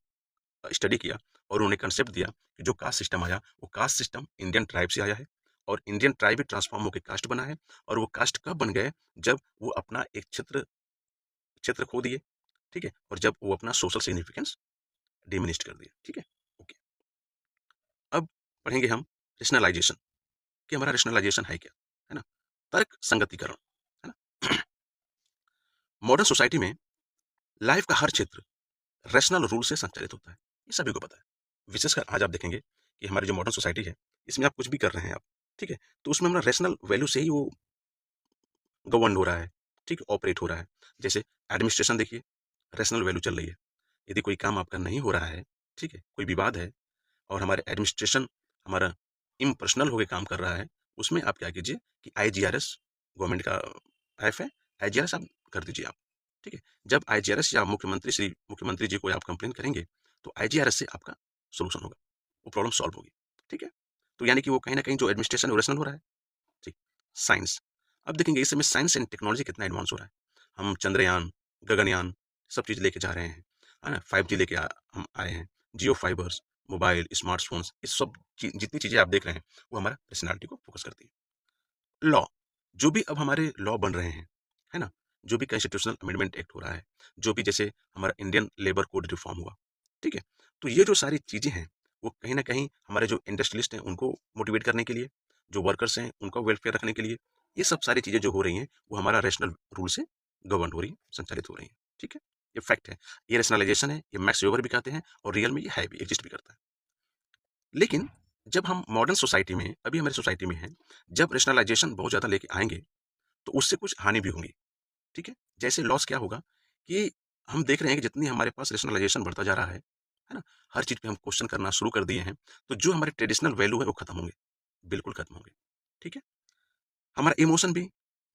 स्टडी किया और उन्होंने कंसेप्ट दिया कि जो कास्ट सिस्टम आया वो कास्ट सिस्टम इंडियन ट्राइब से आया है, और इंडियन ट्राइब भी ट्रांसफॉर्म होकर कास्ट बना है। और वो कास्ट कब बन गए? जब वो अपना एक क्षेत्र क्षेत्र खो दिए, ठीक है, और जब वो अपना सोशल सिग्निफिकेंस डिमिनिश्ड कर दिया, ठीक है। ओके, अब पढ़ेंगे हम रेशनलाइजेशन, कि हमारा रेशनलाइजेशन है क्या, है ना, तर्क संगतिकरण, है ना। मॉडर्न सोसाइटी में लाइफ का हर क्षेत्र रैशनल रूल से संचालित होता है, ये सभी को पता है। विशेषकर आज आप देखेंगे कि हमारी जो मॉडर्न सोसाइटी है, इसमें आप कुछ भी कर रहे हैं आप, ठीक है, तो उसमें हमारा रैशनल वैल्यू से ही वो गवर्न हो रहा है, ठीक है, ऑपरेट हो रहा है। जैसे एडमिनिस्ट्रेशन देखिए, रैशनल वैल्यू चल रही है। यदि कोई काम आपका नहीं हो रहा है, ठीक है, कोई विवाद है, और हमारे एडमिनिस्ट्रेशन हमारा इम्पर्सनल होकर काम कर रहा है, उसमें आप क्या कीजिए कि आईजीआरएस गवर्नमेंट का ऐप है, आईजीआरएस आप कर दीजिए आप, ठीक है। जब आईजीआरएस या मुख्यमंत्री जी को आप कंप्लेन करेंगे, तो आईजीआरएस से आपका सोल्यूशन होगा, वो प्रॉब्लम सॉल्व होगी, ठीक है। तो यानी कि वो कहीं ना कहीं जो एडमिनिस्ट्रेशन ओरिजिनल हो रहा है, ठीक। साइंस, अब देखेंगे इस समय साइंस एंड टेक्नोलॉजी कितना एडवांस हो रहा है। हम चंद्रयान, गगनयान, सब चीज़ लेके जा रहे हैं, है ना, 5G लेके हम आए हैं, जियो फाइबर्स, मोबाइल, स्मार्टफोन्स, ये सब जितनी चीज़ें आप देख रहे हैं, वो हमारा पर्सनैलिटी को फोकस करती है। लॉ, जो भी अब हमारे लॉ बन रहे हैं, है ना, जो भी कॉन्स्टिट्यूशनल अमेंडमेंट एक्ट हो रहा है, जो भी जैसे हमारा इंडियन लेबर कोड रिफॉर्म हुआ, ठीक है, तो ये जो सारी चीज़ें हैं, वो कहीं ना कहीं हमारे जो इंडस्ट्रियलिस्ट हैं उनको मोटिवेट करने के लिए, जो वर्कर्स हैं उनका वेलफेयर रखने के लिए, ये सब सारी चीज़ें जो हो रही हैं वो हमारा रैशनल रूल से गवर्न हो रही हैं, संचालित हो रही हैं, ठीक है। ये फैक्ट है, ये रैशनलाइजेशन है, ये मैक्स वेबर भी कहते हैं, और रियल में ये है भी, एग्जिस्ट भी करता है। लेकिन जब हम मॉडर्न सोसाइटी में, अभी हमारी सोसाइटी में है, जब रैशनलाइजेशन बहुत ज़्यादा लेके आएंगे, तो उससे कुछ हानि भी होंगी, ठीक है। जैसे लॉस क्या होगा कि हम देख रहे हैं कि जितनी हमारे पास रैशनलाइजेशन बढ़ता जा रहा है ना, हर चीज़ पे हम क्वेश्चन करना शुरू कर दिए हैं, तो जो हमारे ट्रेडिशनल वैल्यू है वो खत्म होंगे, बिल्कुल खत्म होंगे, ठीक है। हमारा इमोशन भी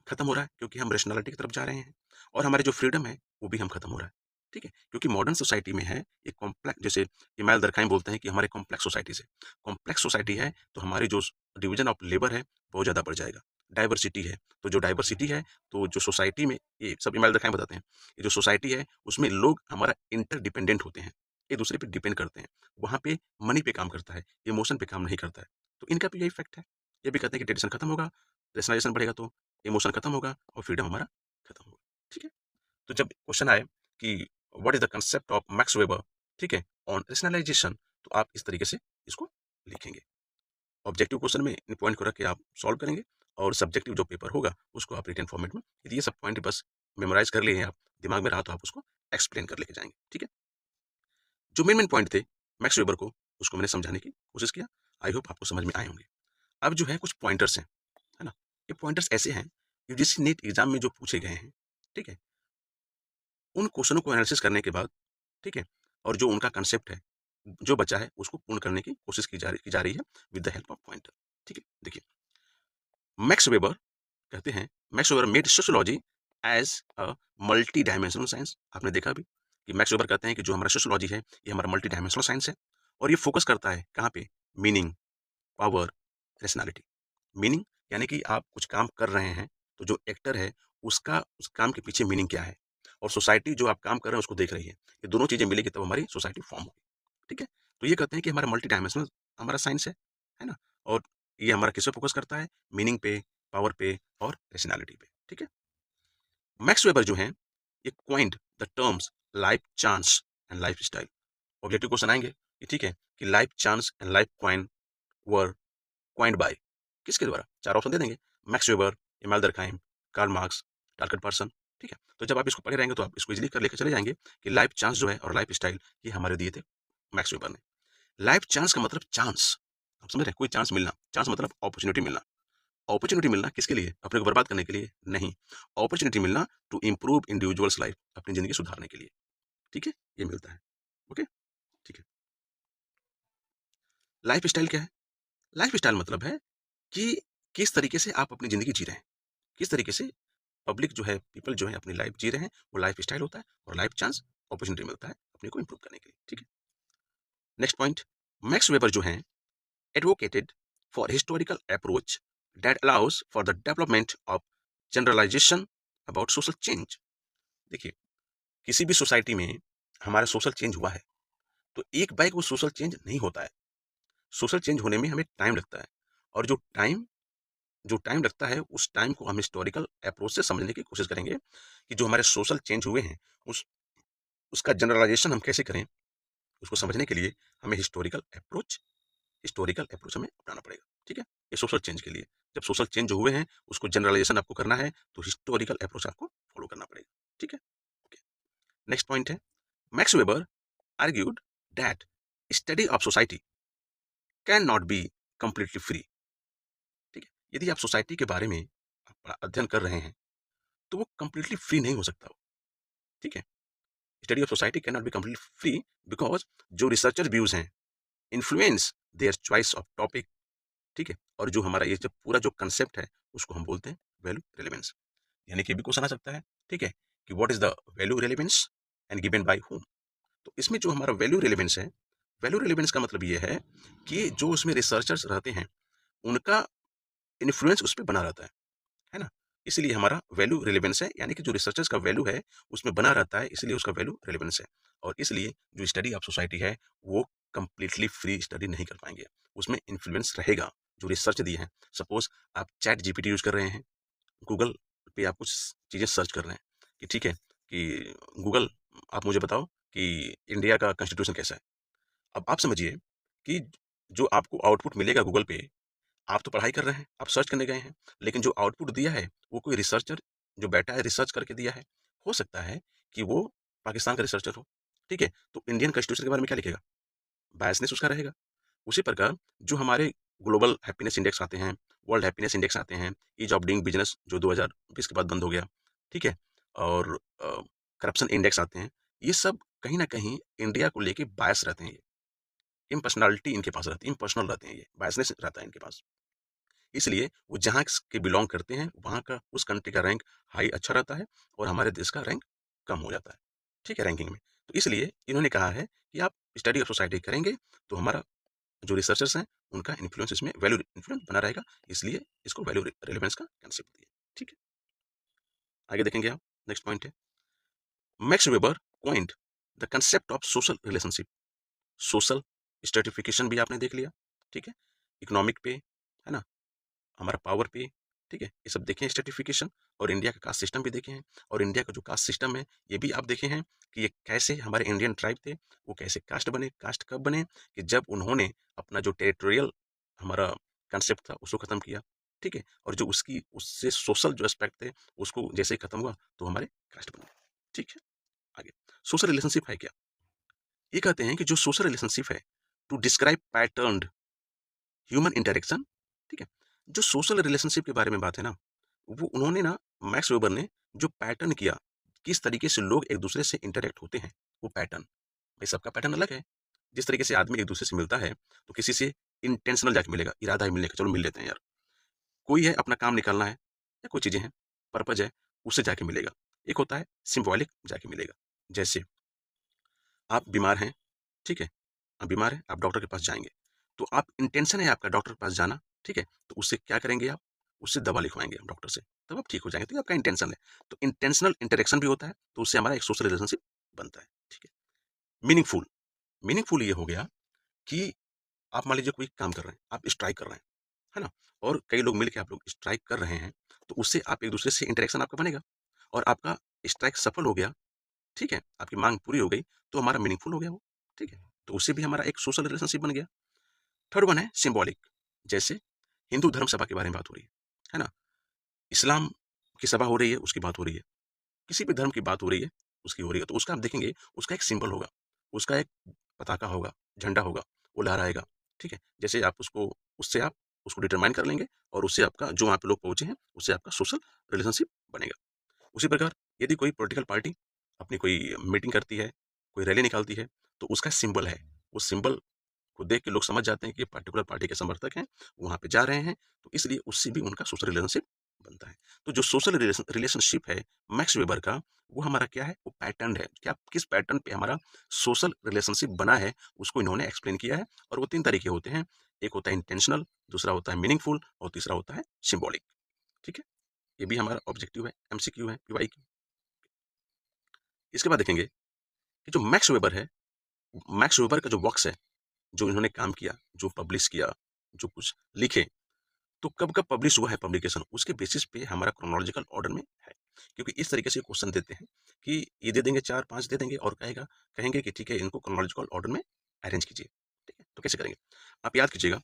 खत्म हो रहा है क्योंकि हम रैशनैलिटी की तरफ जा रहे हैं, और हमारे जो फ्रीडम है वो भी हम खत्म हो रहा है, ठीक है। क्योंकि मॉडर्न सोसाइटी में है एक कॉम्प्लेक्स, जैसे इमाइल दरखाइम बोलते हैं कि हमारे कॉम्प्लेक्स सोसाइटी से, कॉम्प्लेक्स सोसाइटी है तो हमारी जो डिवीजन ऑफ लेबर है बहुत ज़्यादा बढ़ जाएगा। डाइवर्सिटी है, तो जो डाइवर्सिटी है, तो जो सोसाइटी में, ये सब इमाइल दरखाइम बताते हैं, ये जो सोसाइटी है उसमें लोग हमारा इंटरडिपेंडेंट होते हैं, एक दूसरे पे डिपेंड करते हैं, वहाँ पे मनी पे काम करता है, इमोशन पे काम नहीं करता है। तो इनका भी यही इफेक्ट है। ये भी कहते हैं कि ट्रेडिशन खत्म होगा, रैशनलाइजेशन बढ़ेगा, तो इमोशन खत्म होगा और फ्रीडम हमारा खत्म होगा, ठीक है। तो जब क्वेश्चन आए कि what is the concept of max weber, ठीक है, ऑन रैशनलाइजेशन, तो आप इस तरीके से इसको लिखेंगे। ऑब्जेक्टिव क्वेश्चन में इन पॉइंट को रख के आप सॉल्व करेंगे, और सब्जेक्टिव जो पेपर होगा उसको आप रिटन फॉर्मेट में, यदि ये सब पॉइंट बस मेमोराइज कर लिए हैं आप, दिमाग में रहा, तो आप उसको एक्सप्लेन कर लेके जाएंगे, ठीक है। जो मेन मेन पॉइंट थे मैक्स वेबर को, उसको मैंने समझाने की कोशिश किया। आई होप आपको समझ में आए होंगे। अब जो है कुछ पॉइंटर्स हैं, है ना, ये पॉइंटर्स ऐसे हैं कि जिस नेट एग्जाम में जो पूछे गए हैं, ठीक है, उन क्वेश्चनों को एनालिसिस करने के बाद, ठीक है, और जो उनका कंसेप्ट है, जो बचा है उसको पूर्ण करने की कोशिश की जा रही है with the help of pointer, ठीक है। देखिए, मैक्स वेबर कहते हैं, Max Weber made sociology as a multi dimensional science. आपने देखा भी कि मैक्स वेबर कहते हैं कि जो हमारा सोशियोलॉजी है ये हमारा मल्टी डायमेंशनल साइंस है, और ये फोकस करता है कहाँ पे? Meaning, power, rationality. मीनिंग यानी कि आप कुछ काम कर रहे हैं, तो जो एक्टर है उसका उस काम के पीछे मीनिंग क्या है, और सोसाइटी जो आप काम कर रहे हैं उसको देख रही है, ये दोनों चीजें मिलेगी तब हमारी सोसाइटी फॉर्म होगी, ठीक है। तो ये कहते हैं कि हमारा मल्टी डायमेंशनल हमारा साइंस है ना, और ये हमारा किस पे फोकस करता है? मीनिंग पे, पावर पे और रेशनैलिटी पे, ठीक है। मैक्स वेबर जो है ये coined the terms life chance and life style. Objective question आएंगे कि ठीक है, कि life chance and life coin were coined by, किसके द्वारा? चार ऑप्शन दे देंगे, Max Weber, Emile Durkheim, Karl Marx, target person, ठीक है। तो जब आप इसको पढ़े रहेंगे तो आप इसको इजीली कर लेकर चले जाएंगे कि लाइफ चांस जो है और लाइफ स्टाइल ये हमारे दिए थे मैक्स वेबर ने। लाइफ चांस का मतलब चांस, आप समझ रहे हैं, कोई चांस मिलना, चांस मतलब अपॉर्चुनिटी मिलना। अपॉर्चुनिटी मिलना किसके लिए? अपने को बर्बाद करने के लिए नहीं, अपॉर्चुनिटी मिलना टू इंप्रूव इंडिविजुअल्स लाइफ, अपनी जिंदगी सुधारने के लिए, ठीक है, ये मिलता है, ओके। लाइफ स्टाइल क्या है? लाइफ स्टाइल मतलब है कि किस तरीके से आप अपनी ज़िंदगी जी रहे हैं, किस तरीके से पब्लिक जो है, पीपल जो है अपनी लाइफ जी रहे हैं, वो लाइफ स्टाइल होता है और लाइफ चांस, अपॉर्चुनिटी मिलता है अपने को इम्प्रूव करने के लिए, ठीक है? नेक्स्ट पॉइंट, मैक्स वेबर जो हैं advocated for historical approach that allows for the development of generalization about social change. देखिए, किसी भी सोसाइटी में हमारा सोशल चेंज हुआ है, तो एक बाइक वो सोशल चेंज नहीं होता है। सोशल चेंज होने में हमें टाइम लगता है और जो टाइम लगता है उस टाइम को हम हिस्टोरिकल अप्रोच से समझने की कोशिश करेंगे कि जो हमारे सोशल चेंज हुए हैं उस उसका जनरलाइजेशन हम कैसे करें। उसको समझने के लिए हमें हिस्टोरिकल अप्रोच हमें अपनाना पड़ेगा, ठीक है? ये सोशल चेंज के लिए, जब सोशल चेंज जो हुए हैं उसको जनरलाइजेशन आपको करना है तो हिस्टोरिकल अप्रोच आपको फॉलो करना पड़ेगा, ठीक है? ओके। नेक्स्ट पॉइंट है, max weber argued that study of society can not be completely free, ठीक है? यदि आप सोसाइटी के बारे में अध्ययन कर रहे हैं तो वो कंप्लीटली फ्री नहीं हो सकता, ठीक है? Study of society can not be completely free because जो रिसर्चर व्यूज हैं influence their choice of topic, ठीक है? और जो हमारा ये जब पूरा जो कंसेप्ट है उसको हम बोलते हैं वैल्यू रिलेवेंस, यानी कि भी क्वेश्चन आ सकता है, ठीक है? कि what is the value relevance and given by whom. तो इसमें जो हमारा वैल्यू रिलेवेंस है, वैल्यू रिलेवेंस का मतलब ये है कि जो उसमें रिसर्चर्स रहते हैं उनका इन्फ्लुएंस उस पर बना रहता है ना? इसलिए हमारा वैल्यू रिलेवेंस है, यानी कि जो रिसर्चर्स का वैल्यू है उसमें बना रहता है, इसलिए उसका वैल्यू रिलेवेंस है। और इसलिए जो स्टडी ऑफ सोसाइटी है वो कंप्लीटली फ्री स्टडी नहीं कर पाएंगे, उसमें इन्फ्लुएंस रहेगा जो रिसर्च दिए हैं। सपोज आप चैट जीपीटी यूज कर रहे हैं, गूगल पे आप कुछ चीज़ें सर्च कर रहे हैं कि ठीक है कि गूगल आप मुझे बताओ कि इंडिया का कॉन्स्टिट्यूशन कैसा है। अब आप समझिए कि जो आपको आउटपुट मिलेगा गूगल पे, आप तो पढ़ाई कर रहे हैं, आप सर्च करने गए हैं, लेकिन जो आउटपुट दिया है वो कोई रिसर्चर जो बैठा है रिसर्च करके दिया है। हो सकता है कि वो पाकिस्तान का रिसर्चर हो, ठीक है? तो इंडियन कॉन्स्टिट्यूशन के बारे में क्या लिखेगा? बायसनेस उसका रहेगा। उसी प्रकार जो हमारे ग्लोबल हैप्पीनेस इंडेक्स आते हैं, वर्ल्ड हैप्पीनेस इंडेक्स आते हैं, ईज ऑफ डूइंग बिजनेस जो 2020 के बाद बंद हो गया, ठीक है? और करप्शन इंडेक्स आते हैं, ये सब कहीं ना कहीं इंडिया को लेके बायस रहते हैं। ये इम्पर्सनैलिटी इनके पास रहती है, इम्पर्सनल रहते हैं, ये बायसनेस रहता है इनके पास। इसलिए वो जहाँ के बिलोंग करते हैं वहाँ का उस कंट्री का रैंक हाई अच्छा रहता है और हमारे देश का रैंक कम हो जाता है, ठीक है, रैंकिंग में। तो इसलिए इन्होंने कहा है कि आप स्टडी ऑफ सोसाइटी करेंगे तो हमारा जो रिसर्चर्स हैं उनका इन्फ्लुएंस इसमें वैल्यू इन्फ्लुएंस बना रहेगा, इसलिए इसको वैल्यू रिलेवेंस का कंसेप्ट दिया, ठीक है? आगे देखेंगे आप। नेक्स्ट पॉइंट है, max weber point the concept of social relationship. Social stratification भी आपने देख लिया, ठीक है? इकोनॉमिक पे, है ना? हमारा पावर पे, ठीक है? ये सब देखे हैं स्ट्रेटिफिकेशन, और इंडिया का कास्ट सिस्टम भी देखे हैं। और इंडिया का जो कास्ट सिस्टम है ये भी आप देखे हैं कि ये कैसे हमारे इंडियन ट्राइब थे, वो कैसे कास्ट बने। कास्ट कब बने? कि जब उन्होंने अपना जो टेरिटोरियल हमारा कंसेप्ट था उसको खत्म किया, ठीक है? और जो उसकी उससे सोशल जो एस्पेक्ट थे उसको जैसे ही खत्म हुआ तो हमारे कास्ट बन गए, ठीक है? आगे, सोशल रिलेशनशिप है क्या? ये कहते हैं कि जो सोशल रिलेशनशिप है to describe pattern human interaction, ठीक है? जो सोशल रिलेशनशिप के बारे में बात है ना, वो उन्होंने ना, मैक्स वेबर ने जो पैटर्न किया, किस तरीके से लोग एक दूसरे से इंटरेक्ट होते हैं, वो पैटर्न, भाई सबका पैटर्न अलग है। जिस तरीके से आदमी एक दूसरे से मिलता है तो किसी से इंटेंशनल जाके मिलेगा, इरादा है मिलने का, चलो मिल लेते हैं यार। कोई है अपना काम निकालना है या कोई चीजें हैं, पर्पज है, उससे जाके मिलेगा। एक होता है सिंबॉलिक, जाके मिलेगा। जैसे आप बीमार हैं, ठीक है? आप बीमार हैं, आप डॉक्टर के पास जाएंगे, तो आप इंटेंशन है आपका डॉक्टर के पास जाना, ठीक है? तो उससे क्या करेंगे आप? उससे दवा लिखवाएंगे आप डॉक्टर से, तब आप ठीक हो जाएंगे, तो ये आपका इंटेंशन है। तो इंटेंशनल इंटरेक्शन भी होता है, तो उससे हमारा एक सोशल रिलेशनशिप बनता है, ठीक है? मीनिंगफुल, मीनिंगफुल ये हो गया कि आप मान लीजिए कोई काम कर रहे हैं, आप स्ट्राइक कर रहे हैं, है ना? और कई लोग मिलके आप लोग स्ट्राइक कर रहे हैं, तो उससे आप एक दूसरे से इंटरेक्शन आपका बनेगा, और आपका स्ट्राइक सफल हो गया, ठीक है? आपकी मांग पूरी हो गई, तो हमारा मीनिंगफुल हो गया वो, ठीक है? तो उससे भी हमारा एक सोशल रिलेशनशिप बन गया। थर्ड वन है सिंबॉलिक, जैसे हिंदू धर्म सभा के बारे में बात हो रही है ना? इस्लाम की सभा हो रही है, उसकी बात हो रही है, किसी भी धर्म की बात हो रही है, उसकी हो रही है, तो उसका आप देखेंगे, उसका एक सिंबल होगा, उसका एक पताका होगा, झंडा होगा, वो लहराएगा, ठीक है? जैसे आप उसको, उससे आप उसको डिटरमाइन कर लेंगे, और उससे आपका जो वहाँ पे लोग पहुँचे हैं, उससे आपका सोशल रिलेशनशिप बनेगा। उसी प्रकार यदि कोई पॉलिटिकल पार्टी अपनी कोई मीटिंग करती है, कोई रैली निकालती है, तो उसका सिंबल है, वो सिंबल को देख के लोग समझ जाते हैं कि पर्टिकुलर पार्टी के समर्थक हैं, वहाँ पे जा रहे हैं, तो इसलिए उससे भी उनका सोशल रिलेशनशिप बनता है। तो जो सोशल रिलेशनशिप है मैक्स वेबर का, वो हमारा क्या है, वो पैटर्न है, क्या किस पैटर्न पे हमारा सोशल रिलेशनशिप बना है, उसको इन्होंने एक्सप्लेन किया है। और वो 3 तरीके होते हैं, एक होता है इंटेंशनल, दूसरा होता है मीनिंगफुल और तीसरा होता है सिंबॉलिक। ठीक है? ये भी हमारा ऑब्जेक्टिव है, एमसीक्यू है, पीवाईक्यू। इसके बाद देखेंगे कि जो मैक्स वेबर है, मैक्स वेबर का जो वर्क्स है, जो इन्होंने काम किया, जो पब्लिश किया, जो कुछ लिखे, तो कब-कब पब्लिश हुआ है पब्लिकेशन, उसके बेसिस पे हमारा क्रोनोलॉजिकल ऑर्डर में है। क्योंकि इस तरीके से क्वेश्चन देते हैं कि ये दे देंगे 4-5 दे देंगे और कहेंगे कि ठीक है, इनको क्रोनोलॉजिकल ऑर्डर में अरेंज कीजिए। ठीक है? तो कैसे करेंगे? आप याद कीजिएगा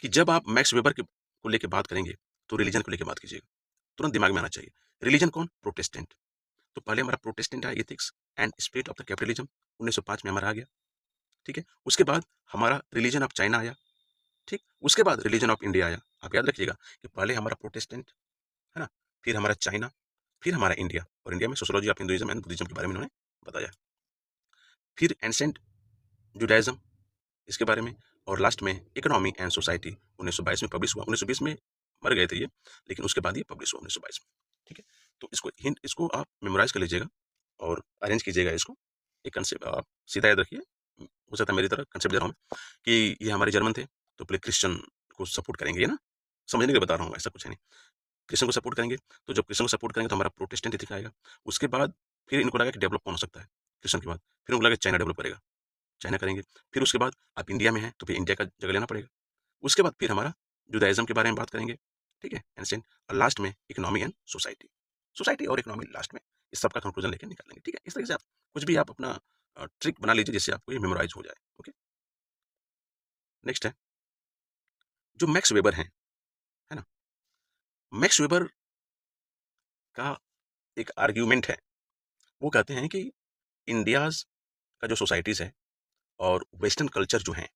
कि जब आप मैक्स वेबर के को लेके बात करेंगे, तो रिलिजन को लेके बात कीजिएगा। तुरंत दिमाग में आना चाहिए। रिलिजन कौन? प्रोटेस्टेंट। तो पहले हमारा प्रोटेस्टेंट है ethics and spirit of the capitalism, 1905 में हमारा आ गया। ठीक है? उसके बाद हमारा रिलिजन ऑफ चाइना आया। ठीक? उसके बाद रिलिजन ऑफ इंडिया आया। आप याद रखिएगा कि पहले हमारा प्रोटेस्टेंट, है ना? फिर हमारा चाइना, फिर हमारा इंडिया, और इंडिया में sociology of Hinduism and Buddhism के बारे में उन्होंने बताया। फिर एंशिएंट जुडाइज्म, इसके बारे में, और लास्ट में इकोनॉमी एंड सोसाइटी 1922 में पब्लिश हुआ। 1920 में मर गए थे ये, लेकिन उसके बाद ये पब्लिश हुआ 1922 में। ठीक है? तो इसको आप मेमोराइज कर लीजिएगा और अरेंज कीजिएगा इसको। एक कंसेप्ट आप सीधा याद रखिए। हो सकता है मेरी तरह कंसेप्ट दे रहा हूँ मैं, कि ये हमारे जर्मन थे, तो पहले क्रिश्चियन को सपोर्ट करेंगे, है ना? समझने के लिए बता रहा हूँ, ऐसा कुछ है नहीं। क्रिश्चियन को सपोर्ट करेंगे, तो जब क्रिश्चियन को सपोर्ट करेंगे तो हमारा प्रोटेस्टेंट एथिक आएगा। उसके बाद फिर इनको लगा कि डेवलप कौन हो सकता है क्रिश्चियन के बाद, फिर उनको लगा चाइना डेवलप करेगा, चाइना करेंगे। फिर उसके बाद आप इंडिया में हैं, तो फिर इंडिया का जगह लेना पड़ेगा। उसके बाद फिर हमारा जुदाइज़्म के बारे में बात करेंगे, ठीक है? एंशिएंट, और लास्ट में इकोनॉमी एंड सोसाइटी। सोसाइटी और इकोनॉमी लास्ट में, इस सब का कंक्लूजन लेके निकालेंगे, ठीक है? इस तरीके से आप कुछ भी आप अपना ट्रिक बना लीजिए जिससे आपको ये मेमोराइज़ हो जाए, ओके? नेक्स्ट है, जो मैक्स वेबर हैं, है ना? मैक्स वेबर का एक आर्गुमेंट है, वो कहते हैं कि इंडियाज़ का जो सोसाइटीज़ है और वेस्टर्न कल्चर जो है,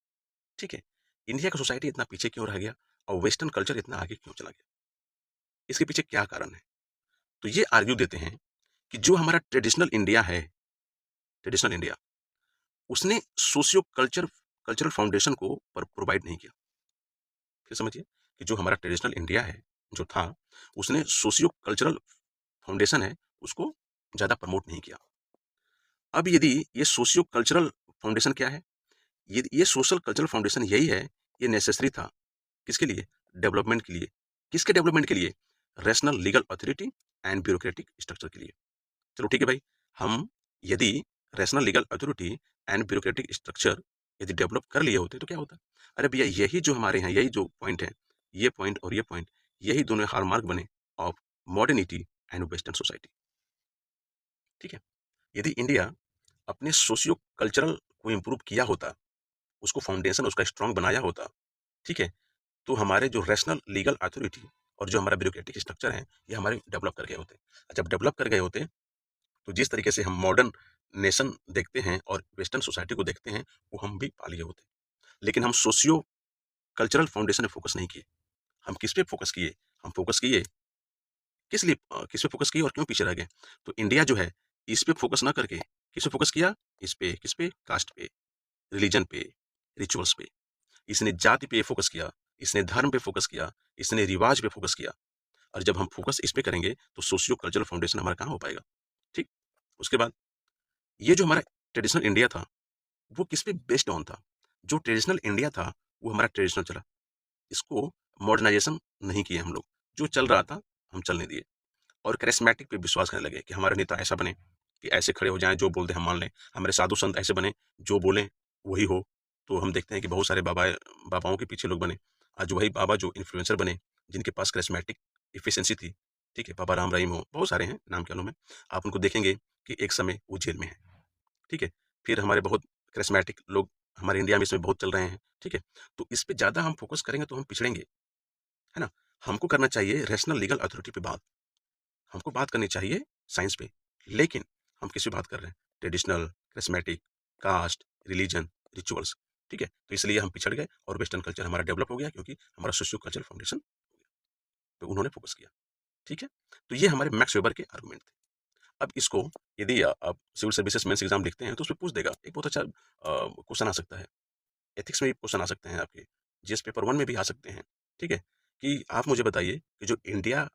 ठीक है? इंडिया का सोसाइटी इतना पीछे क्यों रह गया और वेस्टर्न कल्चर इतना आगे क्यों चला गया? इसके पीछे क्या कारण है? तो ये आर्ग्यू देते हैं कि जो हमारा ट्रेडिशनल इंडिया, उसने सोशियो कल्चरल फाउंडेशन को प्रोवाइड नहीं किया। फिर समझिए कि जो हमारा ट्रेडिशनल इंडिया है, जो था, उसने सोशियो कल्चरल फाउंडेशन है, उसको ज़्यादा प्रमोट नहीं किया। अब यदि ये सोशियो कल्चरल फाउंडेशन क्या है? ये सोशल कल्चरल फाउंडेशन यही है, ये नेसेसरी था। किसके लिए? डेवलपमेंट के लिए। किसके डेवलपमेंट के लिए? Rational legal authority and bureaucratic structure के लिए। चलो ठीक है भाई, हम यदि rational legal authority and bureaucratic structure यदि डेवलप कर लिए होते तो क्या होता? अरे भैया, यही जो हमारे हैं, यही जो पॉइंट है, ये पॉइंट और ये पॉइंट, यही दोनों हॉलमार्क बने of modernity and western society. ठीक है? यदि इंडिया अपने सोशियो कल्चरल को इम्प्रूव किया होता, उसको फाउंडेशन उसका स्ट्रांग बनाया होता, ठीक है, तो हमारे जो रैशनल लीगल अथॉरिटी और जो हमारा ब्यूरोक्रेटिक स्ट्रक्चर है, ये हमारे डेवलप कर गए होते। जब डेवलप कर गए होते, तो जिस तरीके से हम मॉडर्न नेशन देखते हैं और वेस्टर्न सोसाइटी को देखते हैं, वो हम भी पा लिए होते। लेकिन हम सोशियो कल्चरल फाउंडेशन पे फोकस नहीं किए। हम किस पे फोकस किए? हम फोकस किए किस लिए, किस पे फोकस किए और क्यों पीछे रह गए? तो इंडिया जो है, इस पे फोकस ना करके किस पे फोकस किया? इस पे, किस पे? कास्ट पे, रिलीजन पे, रिचुअल्स पे। इसने जाति पे फोकस किया, इसने धर्म पे फोकस किया, इसने रिवाज पे फोकस किया। और जब हम फोकस इस पे करेंगे, तो सोशियो कल्चरल फाउंडेशन हमारा कहाँ हो पाएगा? ठीक? उसके बाद ये जो हमारा ट्रेडिशनल इंडिया था, वो किस पे बेस्ड ऑन था? जो ट्रेडिशनल इंडिया था, वो हमारा ट्रेडिशनल चला। इसको मॉडर्नाइज़ेशन नहीं किए हम लोग। जो चल रहा था, हम चलने दिए और करिस्मेटिक पे विश्वास करने लगे कि हमारे नेता ऐसा बने कि ऐसे खड़े हो जाएँ, जो बोल दें हम मान लें। हमारे साधु संत ऐसे बने, जो बोलें वही हो। तो हम देखते हैं कि बहुत सारे बाबाओं के पीछे लोग बने। आज वही बाबा जो इन्फ्लुएंसर बने, जिनके पास करिस्मेटिक एफिशिएंसी थी, ठीक है? बाबा राम रहीम हो, बहुत सारे हैं, नाम क्या लूँ मैं। आप उनको देखेंगे कि एक समय वो जेल में हैं। ठीक है? फिर हमारे बहुत करिस्मेटिक लोग हमारे इंडिया में इसमें बहुत चल रहे हैं, ठीक है? तो इस पे ज़्यादा हम फ़ोकस करेंगे तो हम पिछड़ेंगे, है ना? हमको करना चाहिए रैशनल लीगल अथॉरिटी पे बात, हमको बात करनी चाहिए साइंस पे, लेकिन हम किस पे बात कर रहे हैं? Traditional, charismatic, caste, religion, rituals, ठीक है? तो इसलिए हम पिछड़ गए और वेस्टर्न कल्चर हमारा डेवलप हो गया, क्योंकि हमारा सोशियो कल्चरल फाउंडेशन पे उन्होंने फ़ोकस किया, ठीक है? तो ये हमारे मैक्स वेबर के आर्गुमेंट थे। अब इसको यदि आप सिविल सर्विसेज मेंस एग्ज़ाम लिखते हैं तो उसमें पूछ देगा, एक बहुत अच्छा क्वेश्चन आ सकता है। एथिक्स में भी क्वेश्चन आ सकते हैं आपके, जीएस पेपर 1 में भी आ सकते हैं, ठीक है? कि आप मुझे बताइए कि जो इंडिया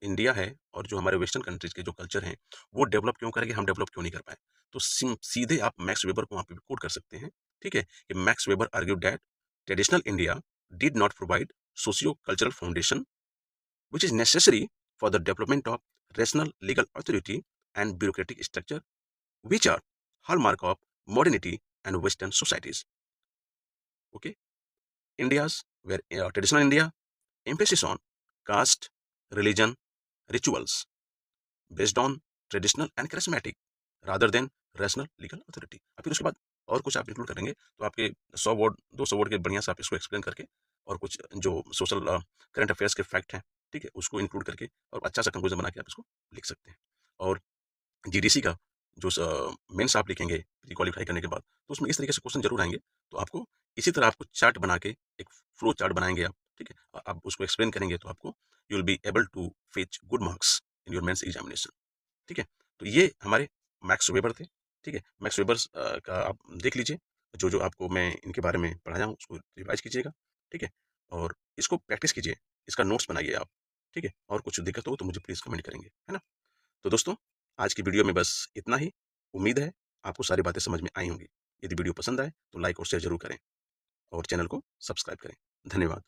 इंडिया है और जो हमारे वेस्टर्न कंट्रीज़ के जो कल्चर हैं, वो डेवलप क्यों करेंगे, हम डेवलप क्यों नहीं कर पाए? तो सीधे आप मैक्स वेबर को वहाँ पे कोट कर सकते हैं, ठीक है? कि max weber argued that traditional India did not provide socio cultural foundation which is necessary for the development of rational legal authority and bureaucratic structure which are hallmark of modernity and western societies. Okay, India's where traditional India emphasis on caste, religion, rituals based on traditional and charismatic rather than rational legal authority. अब फिर उसके बाद और कुछ आप इंक्लूड करेंगे तो आपके 100 वर्ड 200 वर्ड के बढ़िया से आप इसको एक्सप्लेन करके और कुछ जो सोशल करंट अफेयर्स के फैक्ट हैं, ठीक है, उसको इंक्लूड करके और अच्छा सा कंक्लूजन बना के आप इसको लिख सकते हैं। और जीडीसी का जो मेंस आप लिखेंगे प्री क्वालिफाई करने के बाद, तो उसमें इस तरीके से क्वेश्चन जरूर आएंगे। तो आपको इसी तरह आपको चार्ट बना के एक फ्लो चार्ट बनाएंगे आप, ठीक है, आप उसको एक्सप्लेन करेंगे तो आपको you will be able to fetch good marks in your mains examination, ठीक है। तो ये हमारे मैक्स वेबर थे, ठीक है। मैक्स वेबर का आप देख लीजिए, जो जो आपको मैं इनके बारे में पढ़ाया हूँ उसको रिवाइज कीजिएगा, ठीक है, और इसको प्रैक्टिस कीजिए, इसका नोट्स बनाइए आप, ठीक है। और कुछ दिक्कत हो तो मुझे प्लीज़ कमेंट करेंगे, है ना। तो दोस्तों, आज की वीडियो में बस इतना ही। उम्मीद है आपको सारी बातें समझ में आई होंगी। यदि वीडियो पसंद आए तो लाइक और शेयर जरूर करें और चैनल को सब्सक्राइब करें। धन्यवाद।